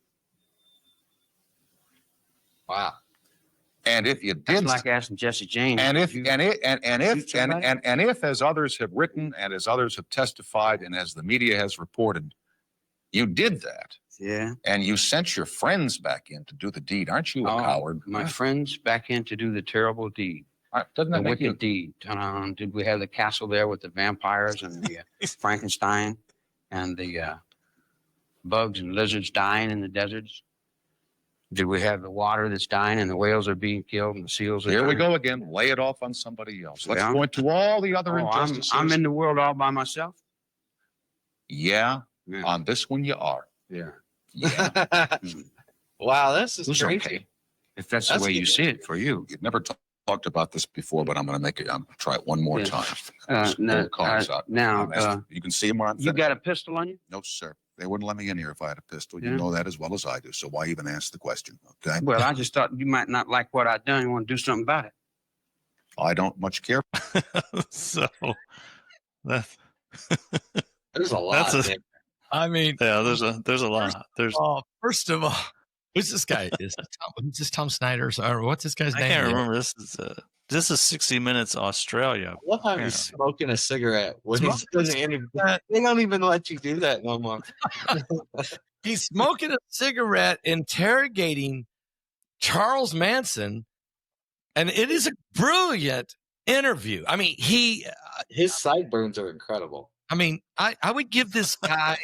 Wow. And if you did, that's like asking Jesse James. And if as others have written and as others have testified and as the media has reported, you did that. Yeah. And you sent your friends back in to do the deed. Aren't you a coward? My friends back in to do the terrible deed. Doesn't that the make wicked deed. Did we have the castle there with the vampires and the Frankenstein and the bugs and lizards dying in the deserts? Do we have the water that's dying and the whales are being killed and the seals are Here we dying? go again. Lay it off on somebody else. Let's Yeah. point to all the other Oh, injustices. I'm in the world all by myself? Yeah, Yeah. on this one you are. Yeah. Yeah. Wow, this is It's crazy. okay. If that's the That's way you good. see it for you. You've never talked about this before, but I'm going to make it. I'm going to try it one more Yeah. time. No, Pull cards out. now, You can see them where I'm you got a finishing. pistol on you? No, sir. They wouldn't let me in here if I had a pistol. You Yeah. know that as well as I do. So why even ask the question? Okay. Well, I just thought you might not like what I've done. You want to do something about it. I don't much care. So that's There's a lot. That's a- man. I mean, yeah. There's a lot. There's first of all, who's this guy? Who's this Tom Snyder? Or what's this guy's I name? can't remember. This is 60 Minutes Australia. I love how Yeah. he's smoking a cigarette when he's Smoking doing a the interview. They don't even let you do that no more. He's smoking a cigarette, interrogating Charles Manson, and it is a brilliant interview. I mean, His sideburns are incredible. I would give this guy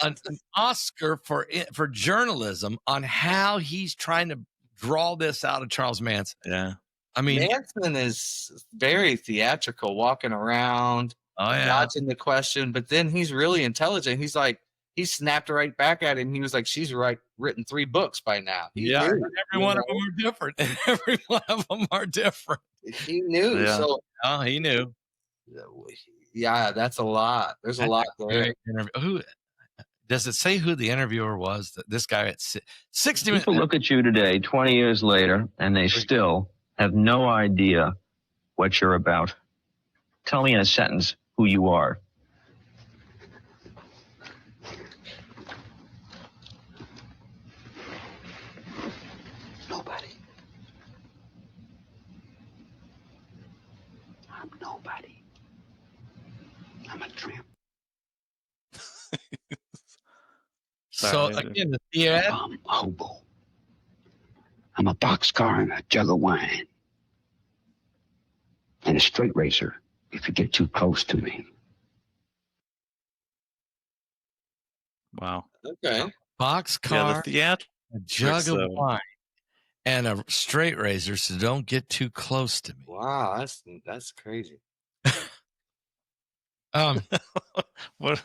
an Oscar for journalism on how he's trying to draw this out of Charles Manson. Yeah. I mean, Manson is very theatrical, walking around, oh yeah, dodging the question, but then he's really intelligent. He's like, he snapped right back at him. He was like, she's written 3 books by now. He yeah. knew, Every one of them are different. Every one of them are different. He knew. Yeah. So, Oh, he knew. yeah, that's a lot. There's a That's lot a there. great interview. Who does it say? Who the interviewer was? This guy at 60 minutes. People look at you today, 20 years later, and they still have no idea what you're about. Tell me in a sentence who you are. Nobody. I'm nobody. I'm a tramp. So Sorry. again, the theater. I'm a hobo. I'm a boxcar and a jug of wine. And a straight racer if you get too close to me. Wow. Okay. Boxcar, Yeah. a jug of though. wine, and a straight razor, so don't get too close to me. Wow, that's crazy. What?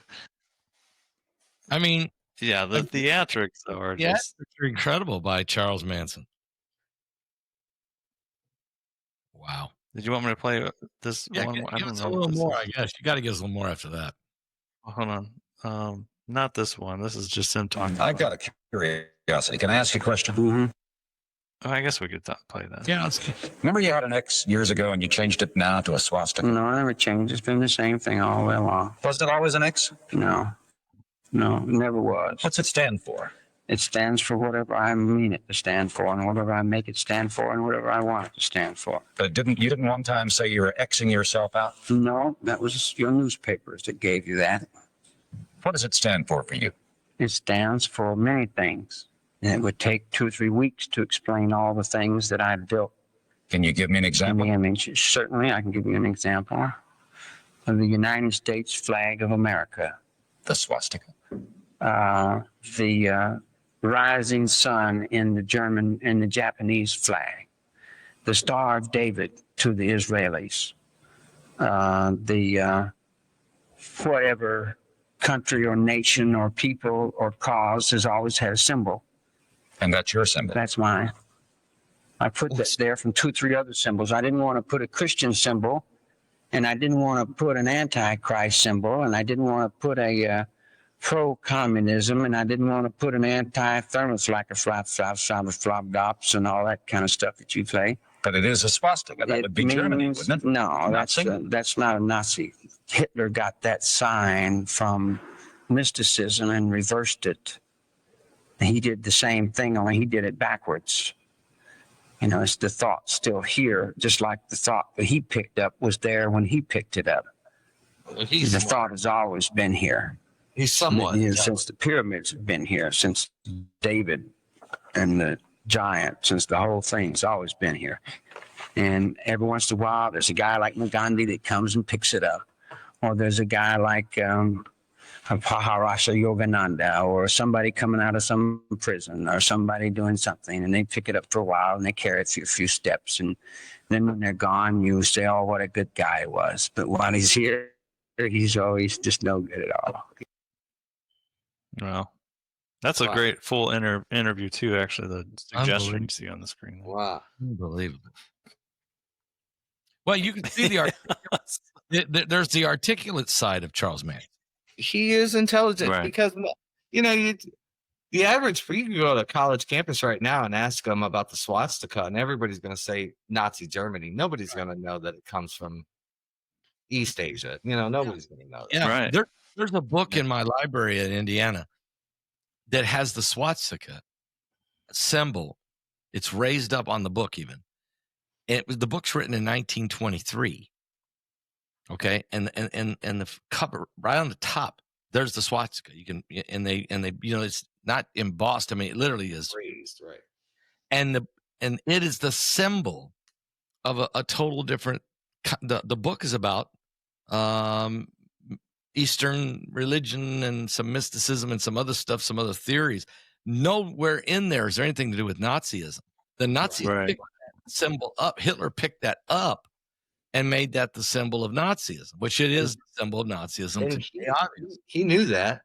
I mean, Yeah. The theatrics are yeah, just. they're incredible by Charles Manson. Wow. Did you want me to play this Yeah, one? give us a little more, I guess. You got to give us a little more after that. Hold on. Not this one. This is just him talking. I got a curiosity. Can I ask you a question? Mm-hmm. I guess we could play that. Yeah, Remember you had an X years ago and you changed it now to a swastika? No, I never changed. It's been the same thing all the way along. Was it always an X? No, it never was. What's it stand for? It stands for whatever I mean it to stand for, and whatever I make it stand for, and whatever I want it to stand for. But you didn't one time say you were Xing yourself out? No, that was your newspapers that gave you that. What does it stand for you? It stands for many things. And it would take 2 or 3 weeks to explain all the things that I've built Can you give me an in example? the image. Certainly, I can give you an example of the United States flag of America. The swastika. The rising sun in the Japanese flag, the Star of David to the Israelis, the whatever country or nation or people or cause has always had a symbol. And that's your symbol. That's mine. I put that there from 2 or 3 other symbols. I didn't want to put a Christian symbol, and I didn't want to put an Antichrist symbol, and I didn't want to put a pro-communism, and I didn't want to put an anti-thermos like a flop-dops and all that kind of stuff that you play. But it is a swastika. That would be Germany, wouldn't it? No, Nazi? that's not a Nazi. Hitler got that sign from mysticism and reversed it. He did the same thing, only he did it backwards. You know, it's the thought still here, just like the thought that he picked up was there when he picked it up. The thought has always been here. He's somewhat. Since the pyramids have been here, since David and the giant, since the whole thing's always been here. And every once in a while, there's a guy like Gandhi that comes and picks it up. Or there's a guy like Maharasha Yogananda, or somebody coming out of some prison, or somebody doing something, and they pick it up for a while and they carry it for a few steps, and then when they're gone, you say, "Oh, what a good guy he was." But while he's here, he's always just no good at all. Well, that's a Wow. great full interview too. Actually, the suggestion you see on the screen. Wow. Unbelievable. Well, you can see there's the articulate side of Charles Manson. He is intelligent Right. because, you know, the average, you can go to a college campus right now and ask them about the swastika, and everybody's going to say Nazi Germany. Nobody's going to know that it comes from East Asia. You know, nobody's going to know that. Yeah, Right. there's a book in my library in Indiana that has the swastika symbol. It's raised up on the book even. The book's written in 1923. Okay, and the cover right on the top, there's the swastika. You can and they you know, it's not embossed. I mean, it literally is Raised, right. and it is the symbol of a total different. The book is about Eastern religion and some mysticism and some other stuff, some other theories. Nowhere in there is there anything to do with Nazism. The Nazis picked that symbol up. Hitler picked that up and made that the symbol of Nazism, which it is the symbol of Nazism today. He knew that,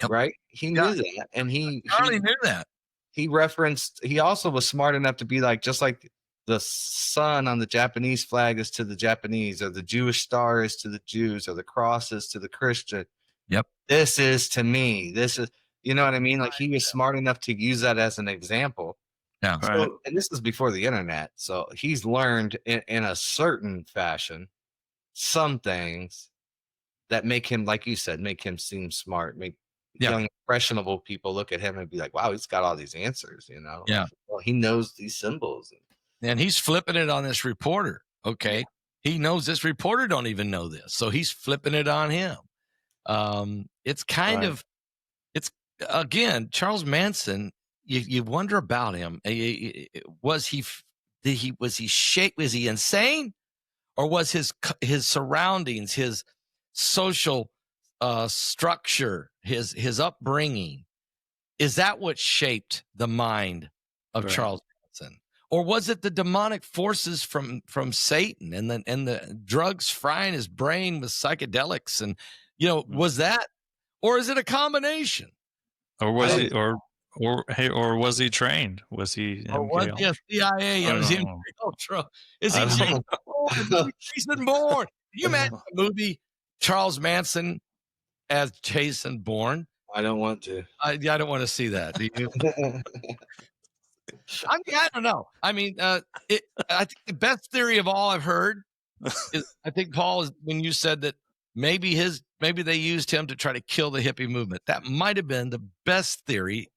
Yep. right? He knew that, and he knew that. He referenced. He also was smart enough to be like, just like the sun on the Japanese flag is to the Japanese, or the Jewish star is to the Jews, or the cross is to the Christian. Yep. This is to me. This is, you know what I mean? Like, he was smart enough to use that as an example. Yeah. So, and this is before the internet, so he's learned in a certain fashion some things that make him, like you said, make him seem smart, make young impressionable people look at him and be like, wow, he's got all these answers, you know? Yeah. Well, he knows these symbols. And he's flipping it on this reporter. Okay. He knows this reporter don't even know this. So he's flipping it on him. It's kind of, it's again, Charles Manson, you wonder about him. Was he insane, or was his surroundings, his social structure, his upbringing, is that what shaped the mind of Charles Manson? Or was it the demonic forces from Satan and the drugs frying his brain with psychedelics? And, you know, was that, or is it a combination? Or was he, or was he trained? Was he MKUltra? CIA? Was he MKUltra? Is he Jason Bourne? Can you imagine the movie Charles Manson as Jason Bourne? I don't want to. I don't want to see that. Do you? I don't know. I mean, I think the best theory of all I've heard is, I think, Paul, is when you said that maybe they used him to try to kill the hippie movement. That might have been the best theory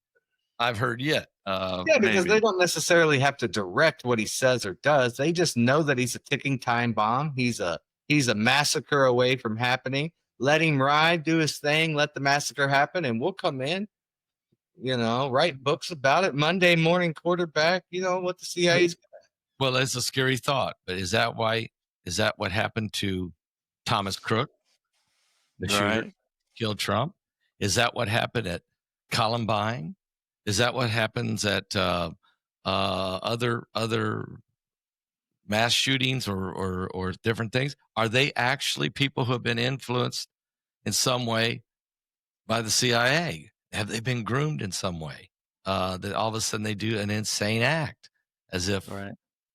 I've heard yet. Because they don't necessarily have to direct what he says or does. They just know that he's a ticking time bomb. He's a massacre away from happening. Let him ride, do his thing, let the massacre happen, and we'll come in. You know, write books about it. Monday morning quarterback. You know what the CIA's. Well, that's a scary thought, but is that what happened to Thomas Crook, the shooter, killed Trump? Is that what happened at Columbine? Is that what happens at other mass shootings or different things? Are they actually people who have been influenced in some way by the CIA? Have they been groomed in some way that all of a sudden they do an insane act, as if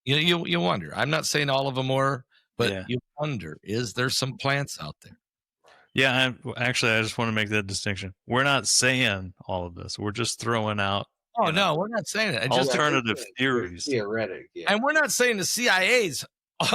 you wonder? I'm not saying all of them were, but you wonder: is there some plants out there? Yeah, I just want to make that distinction. We're not saying all of this. We're just throwing out. Oh no, we're not saying it. Alternative theories. Theoretic, and we're not saying the CIA's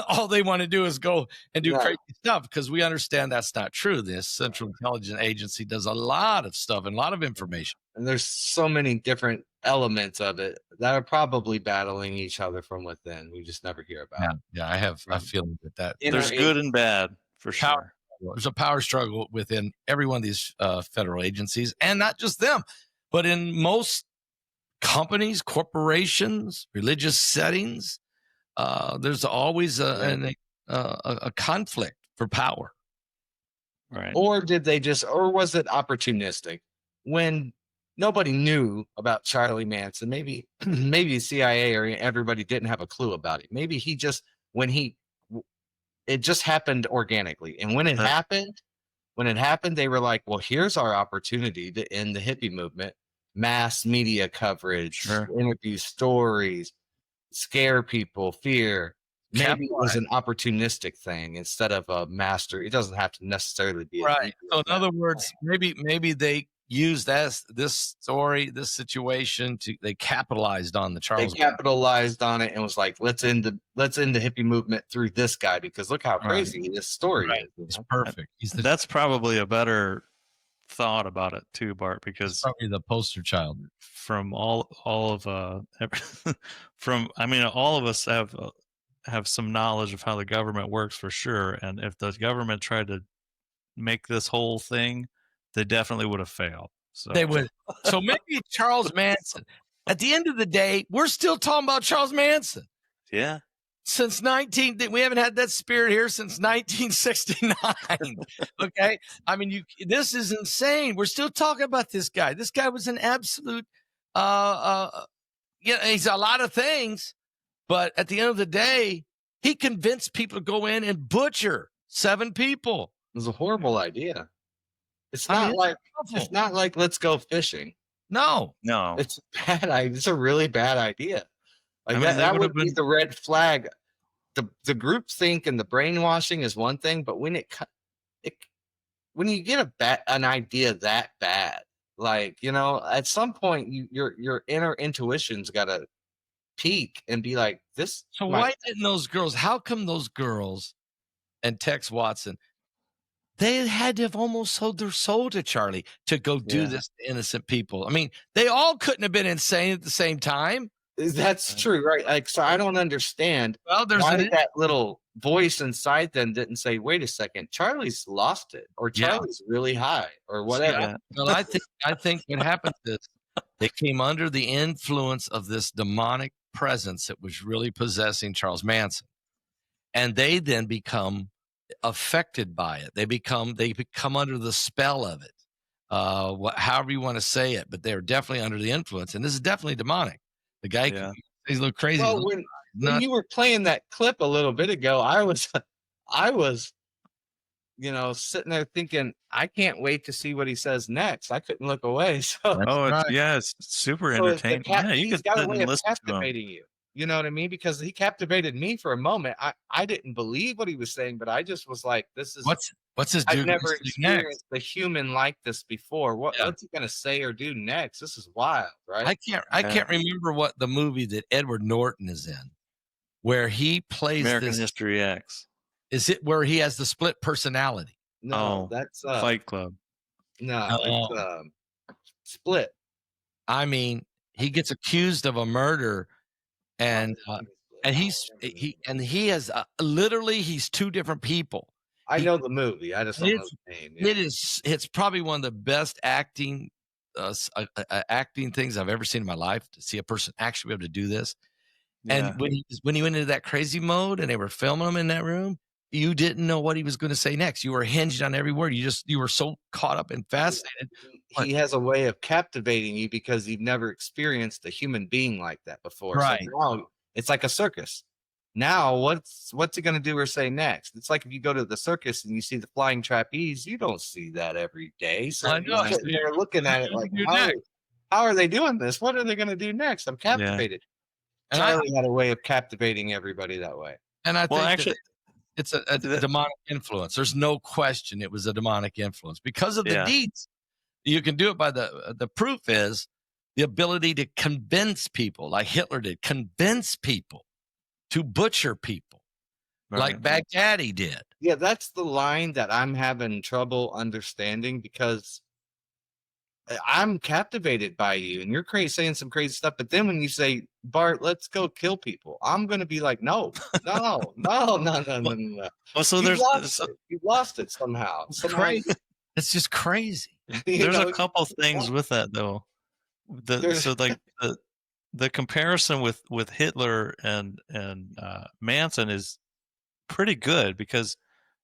all they want to do is go and do crazy stuff, because we understand that's not true. This Central Intelligence Agency does a lot of stuff and a lot of information. And there's so many different elements of it that are probably battling each other from within. We just never hear about. Yeah, I have a feeling that there's good and bad for sure. There's a power struggle within every one of these federal agencies, and not just them, but in most companies, corporations, religious settings. There's always a conflict for power. Right. Or did they just, or was it opportunistic when nobody knew about Charlie Manson? Maybe, maybe the CIA or everybody didn't have a clue about it. Maybe he just, it just happened organically. And when it happened, they were like, well, here's our opportunity to end the hippie movement, mass media coverage, interview stories, scare people, fear. Maybe it was an opportunistic thing instead of a master. It doesn't have to necessarily be right. So in other words, maybe they used this story, this situation they capitalized on the Charles. They capitalized on it and was like, let's end the hippie movement through this guy, because look how crazy this story is. It's perfect. That's probably a better thought about it too, Bart, because probably the poster child from all of all of us have some knowledge of how the government works for sure, and if the government tried to make this whole thing, they definitely would have failed. So they would. So maybe Charles Manson. At the end of the day, we're still talking about Charles Manson. Yeah. Since we haven't had that spirit here since 1969. Okay. I mean, this is insane. We're still talking about this guy. This guy was an absolute, he's a lot of things, but at the end of the day, he convinced people to go in and butcher 7 people. It was a horrible idea. It's not like let's go fishing. No, it's bad. It's a really bad idea. Like that would be the red flag. The groupthink and the brainwashing is one thing, but when when you get an idea that bad, like, at some point your inner intuition's got to peak and be like, this. So why didn't those girls? How come those girls and Tex Watson? They had to have almost sold their soul to Charlie to go do this to innocent people. I mean, they all couldn't have been insane at the same time. That's true, right? Like, so I don't understand. Well, why that little voice inside them didn't say, "Wait a second, Charlie's lost it," or "Charlie's really high," or whatever. Well, I think what happened is they came under the influence of this demonic presence that was really possessing Charles Manson, and they then become affected by it. They become under the spell of it. However you want to say it, but they're definitely under the influence, and this is definitely demonic. The guy, he's a little crazy. Well, when you were playing that clip a little bit ago, I was, sitting there thinking, I can't wait to see what he says next. I couldn't look away. So, it's super entertaining. He's got a way of captivating you. You know what I mean? Because he captivated me for a moment. I didn't believe what he was saying, but I just was like, "This is what's this dude? I've never experienced a human like this before. What's he gonna say or do next? This is wild, right?" I can't remember what the movie that Edward Norton is in, where he plays American History X. Is it where he has the split personality? No, that's Fight Club. No, it's Split. I mean, he gets accused of a murder. And he has literally he's 2 different people. I know the movie. I just don't know the name. Yeah. It's probably one of the best acting things I've ever seen in my life, to see a person actually be able to do this. Yeah. And when he went into that crazy mode and they were filming him in that room, you didn't know what he was going to say next. You were hinged on every word. You were so caught up and fascinated. He has a way of captivating you because you've never experienced a human being like that before. Right. So now it's like a circus. Now what's he going to do or say next? It's like if you go to the circus and you see the flying trapeze, you don't see that every day. So you're looking at it like, how are they doing this? What are they going to do next? I'm captivated. Yeah. And Charlie had a way of captivating everybody that way. And I think it's a demonic influence. There's no question it was a demonic influence because of the deeds. You can do it by the proof is the ability to convince people, like Hitler did, convince people to butcher people, like Baghdadi did. Yeah, that's the line that I'm having trouble understanding, because I'm captivated by you and you're saying some crazy stuff. But then when you say, "Bart, let's go kill people," I'm going to be like, no. Well, so you've lost it somehow. Crazy. It's just crazy. There's a couple things with that though. The comparison with Hitler and Manson is pretty good because,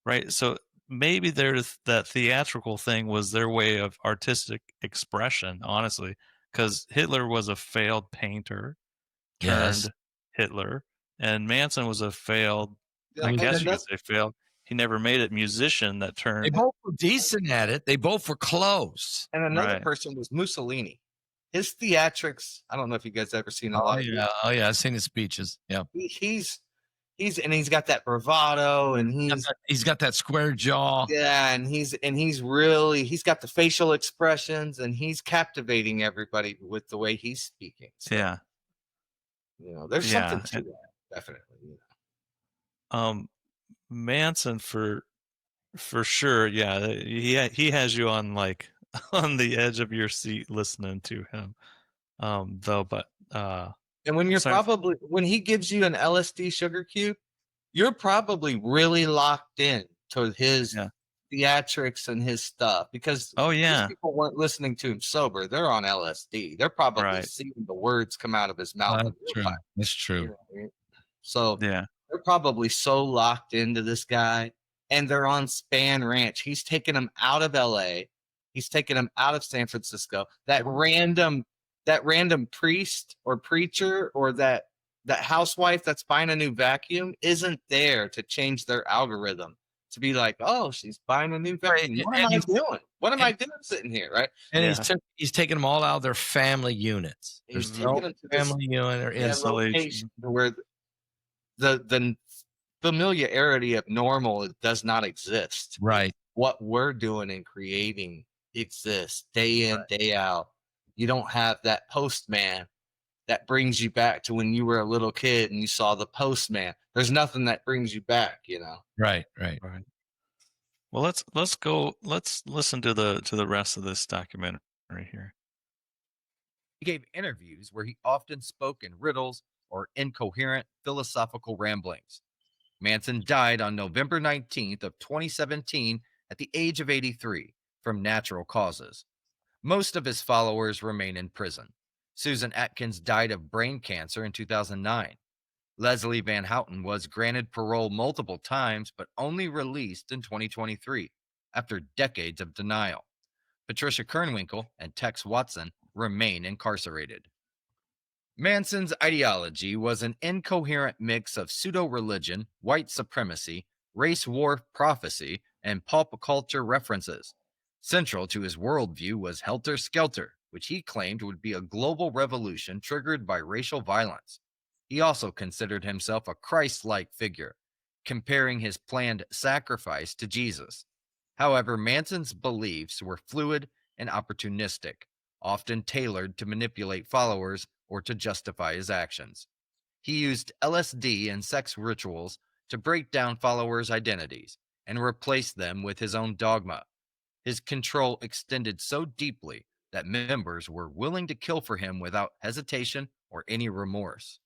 right? So maybe there's that theatrical thing was their way of artistic expression, honestly, because Hitler was a failed painter Yes. turned Hitler, and Manson was a failed, Yeah, I and guess you another, could say failed. He never made it musician that They turned both were decent at it. They both were close. and another right. person was Mussolini. His theatrics. I don't know if you guys ever seen a Oh lot of. yeah, oh yeah. I've seen his speeches. Yeah, He's got that bravado, and he's got that square jaw. yeah, and he's got the facial expressions, and he's captivating everybody with the way he's speaking. So, Yeah, there's yeah. something to that, definitely. Manson for sure. Yeah, he has you on like on the edge of your seat listening to him. Though, but And when sorry. when he gives you an LSD sugar cube, you're probably really locked in to his Yeah. theatrics and his stuff, because Oh these yeah, people weren't listening to him sober. They're on LSD. They're probably right. seeing the words come out of his mouth. in That's real true. time, That's true. you know what I mean? So Yeah, they're probably so locked into this guy, and they're on Span Ranch. He's taking them out of LA. He's taking them out of San Francisco. That random priest or preacher or that housewife that's buying a new vacuum isn't there to change their algorithm to be like, oh, she's buying a new vacuum. Right, What am and I he's- doing? What am I doing sitting here, right? And Yeah. he's taking them all out of their family units. He's There's taking no them to this family unit or Isolation. location where the familiarity of normal does not exist. Right. What we're doing and creating exists day in, day out. You don't have that postman that brings you back to when you were a little kid and you saw the postman. There's nothing that brings you back, Right. right. Well, let's listen to the rest of this documentary here. He gave interviews where he often spoke in riddles or incoherent philosophical ramblings. Manson died on November 19th of 2017 at the age of 83 from natural causes. Most of his followers remain in prison. Susan Atkins died of brain cancer in 2009. Leslie Van Houten was granted parole multiple times, but only released in 2023 after decades of denial. Patricia Kernwinkle and Tex Watson remain incarcerated. Manson's ideology was an incoherent mix of pseudo-religion, white supremacy, race war prophecy, and pop culture references. Central to his worldview was Helter-Skelter, which he claimed would be a global revolution triggered by racial violence. He also considered himself a Christ-like figure, comparing his planned sacrifice to Jesus. However, Manson's beliefs were fluid and opportunistic, often tailored to manipulate followers or to justify his actions. He used LSD and sex rituals to break down followers' identities and replace them with his own dogma. His control extended so deeply that members were willing to kill for him without hesitation or any remorse.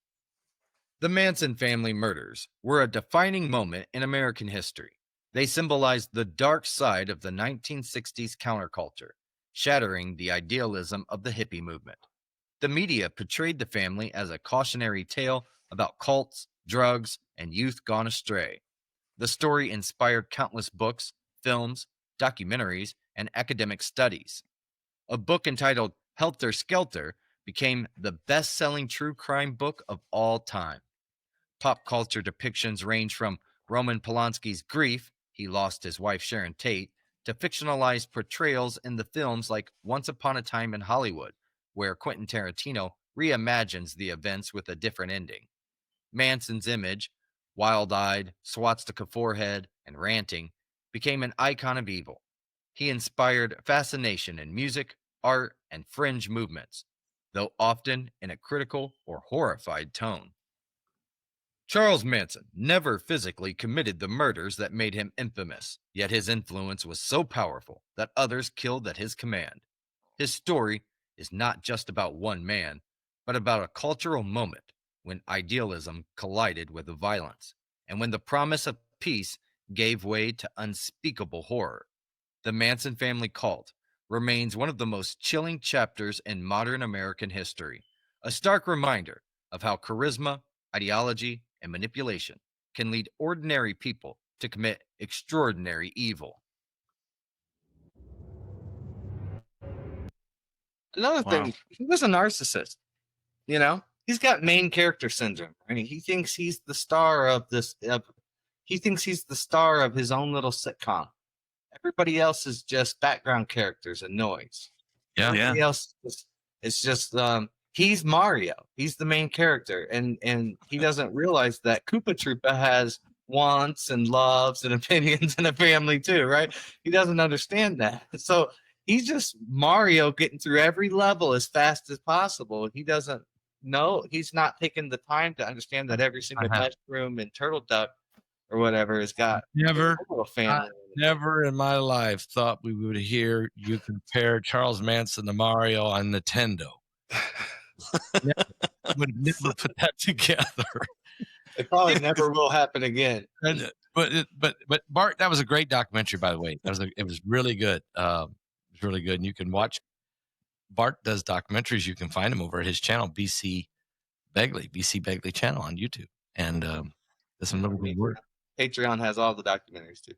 The Manson family murders were a defining moment in American history. They symbolized the dark side of the 1960s counterculture, shattering the idealism of the hippie movement. The media portrayed the family as a cautionary tale about cults, drugs, and youth gone astray. The story inspired countless books, films, documentaries, and academic studies. A book entitled Helter-Skelter became the best-selling true crime book of all time. Pop culture depictions range from Roman Polanski's grief, he lost his wife Sharon Tate, to fictionalized portrayals in the films like Once Upon a Time in Hollywood, where Quentin Tarantino reimagines the events with a different ending. Manson's image, wild-eyed, swastika forehead, and ranting, became an icon of evil. He inspired fascination in music, art, and fringe movements, though often in a critical or horrified tone. Charles Manson never physically committed the murders that made him infamous, yet his influence was so powerful that others killed at his command. His story is not just about one man, but about a cultural moment when idealism collided with violence, and when the promise of peace gave way to unspeakable horror. The Manson family cult remains one of the most chilling chapters in modern American history, a stark reminder of how charisma, ideology, and manipulation can lead ordinary people to commit extraordinary evil. Another thing, he was a narcissist. You know, he's got main character syndrome. I mean, he thinks he's the star of this. He thinks he's the star of his own little sitcom. Everybody else is just background characters and noise. Yeah. Everybody else is just he's Mario. He's the main character, and he doesn't realize that Koopa Troopa has wants and loves and opinions and a family too, right? He doesn't understand that. So he's just Mario getting through every level as fast as possible. He doesn't know, he's not taking the time to understand that every single mushroom and turtle duck or whatever has got Never, a little family. never in my life thought we would hear you compare Charles Manson to Mario on Nintendo. Would never put that together. It probably never will happen again. But Bart, that was a great documentary, by the way. It was really good. It was really good, and you can watch. Bart does documentaries. You can find him over at his channel, BC Begley channel on YouTube, and there's some really good work. Patreon has all the documentaries too.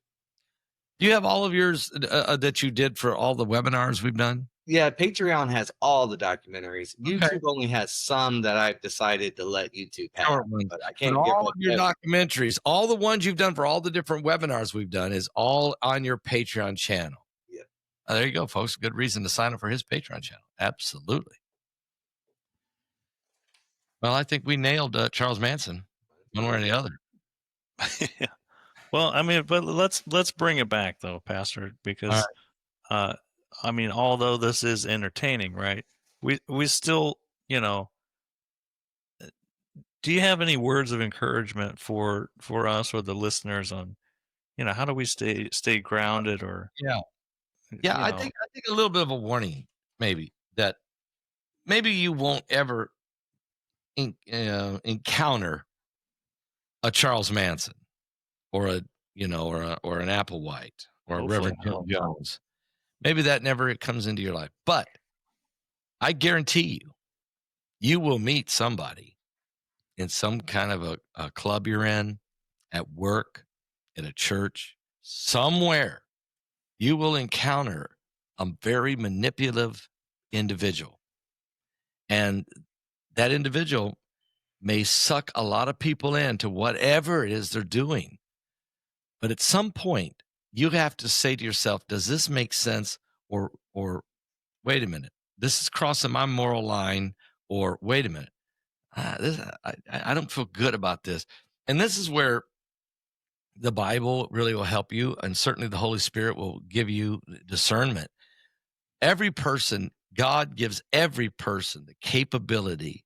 Do you have all of yours that you did for all the webinars we've done? Yeah, Patreon has all the documentaries. YouTube only has some that I've decided to let YouTube have, but I can't but give all up of your documentaries, all the ones you've done for all the different webinars we've done is all on your Patreon channel. Yeah. There you go, folks. Good reason to sign up for his Patreon channel. Absolutely. Well, I think we nailed Charles Manson one way or the other. Yeah. Well, I mean, but let's bring it back though, Pastor, because I mean, although this is entertaining, right? We still, you know, do you have any words of encouragement for us or the listeners on, you know, how do we stay grounded or I think a little bit of a warning, maybe, that maybe you won't ever encounter a Charles Manson or an Applewhite or a Reverend Bill Jones. Maybe that never comes into your life, but I guarantee you will meet somebody in some kind of a club you're in, at work, at a church, somewhere. You will encounter a very manipulative individual. And that individual may suck a lot of people into whatever it is they're doing. But at some point, you have to say to yourself, does this make sense? Or wait a minute, this is crossing my moral line. Or wait a minute, I don't feel good about this. And this is where the Bible really will help you. And certainly the Holy Spirit will give you discernment. Every person, God gives every person the capability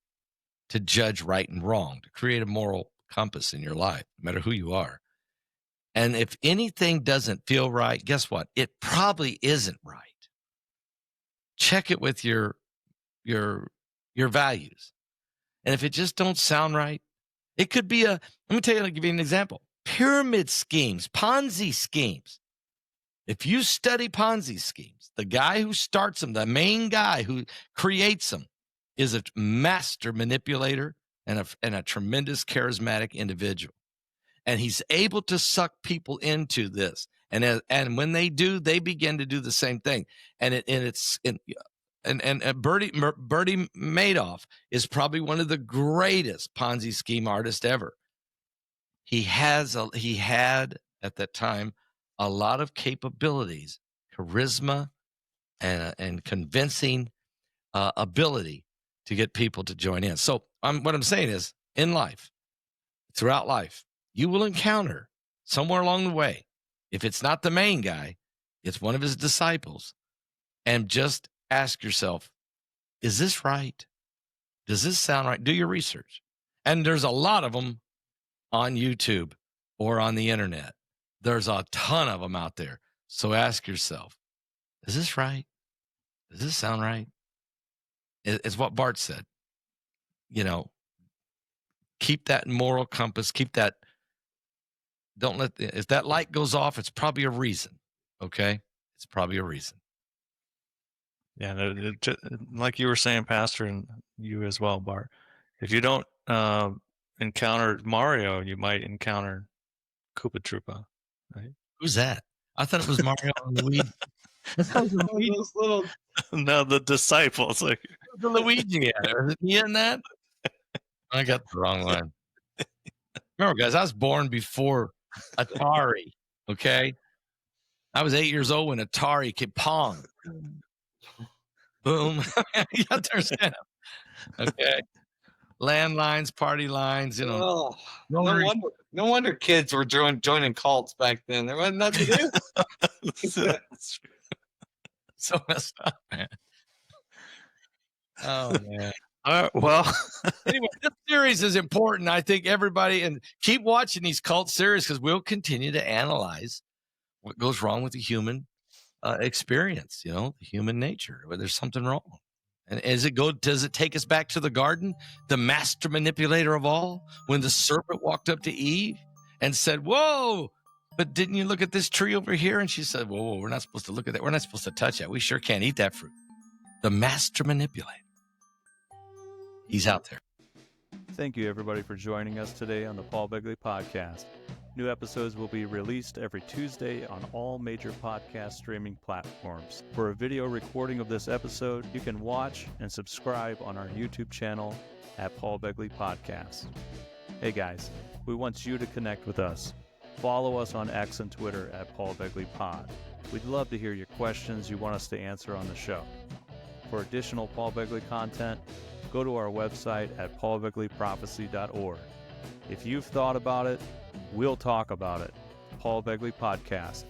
to judge right and wrong, to create a moral compass in your life, no matter who you are. And if anything doesn't feel right, guess what? It probably isn't right. Check it with your values. And if it just don't sound right, it could be let me tell you, I'll give you an example. Pyramid schemes, Ponzi schemes. If you study Ponzi schemes, the guy who starts them, the main guy who creates them, is a master manipulator and a tremendous charismatic individual. And he's able to suck people into this. And when they do, they begin to do the same thing. And Bertie Madoff is probably one of the greatest Ponzi scheme artists ever. He had at that time a lot of capabilities, charisma, and convincing ability to get people to join in. So what I'm saying is, in life, throughout life, you will encounter somewhere along the way, if it's not the main guy, it's one of his disciples, and just ask yourself, is this right? Does this sound right? Do your research. And there's a lot of them on YouTube or on the internet. There's a ton of them out there. So ask yourself, is this right? Does this sound right? It's what Bart said. You know, keep that moral compass, keep that. Don't let, if that light goes off, it's probably a reason. Okay. It's probably a reason. Yeah. Like you were saying, Pastor, and you as well, Bart, if you don't encounter Mario, you might encounter Koopa Troopa. Who's that? I thought it was Mario and Luigi. Those little No, the disciples. Like, The Luigi had it. Was he in that? I got the wrong one. Remember, guys, I was born before Atari. Okay, I was 8 years old when Atari came. Pong. Boom. You understand? Okay. Landlines, party lines. You know. Oh, No no worries. wonder. No wonder kids were joining cults back then. There wasn't nothing to do. So messed up, man. Oh man. all right, well, Anyway, this series is important. I think everybody, and keep watching these cult series because we'll continue to analyze what goes wrong with the human experience, you know, the human nature, where there's something wrong. And does it take us back to the garden, the master manipulator of all, when the serpent walked up to Eve and said, whoa, but didn't you look at this tree over here? And she said, whoa, we're not supposed to look at that. We're not supposed to touch that. We sure can't eat that fruit. The master manipulator. He's out there. thank you everybody for joining us today on the Paul Begley Podcast. New episodes will be released every Tuesday on all major podcast streaming platforms. For a video recording of this episode, you can watch and subscribe on our YouTube channel at Paul Begley Podcast. Hey guys, we want you to connect with us. Follow us on X and Twitter at Paul Begley Pod. We'd love to hear your questions you want us to answer on the show. For additional Paul Begley content, go to our website at paulbegleyprophecy.org. If you've thought about it, we'll talk about it. Paul Begley Podcast.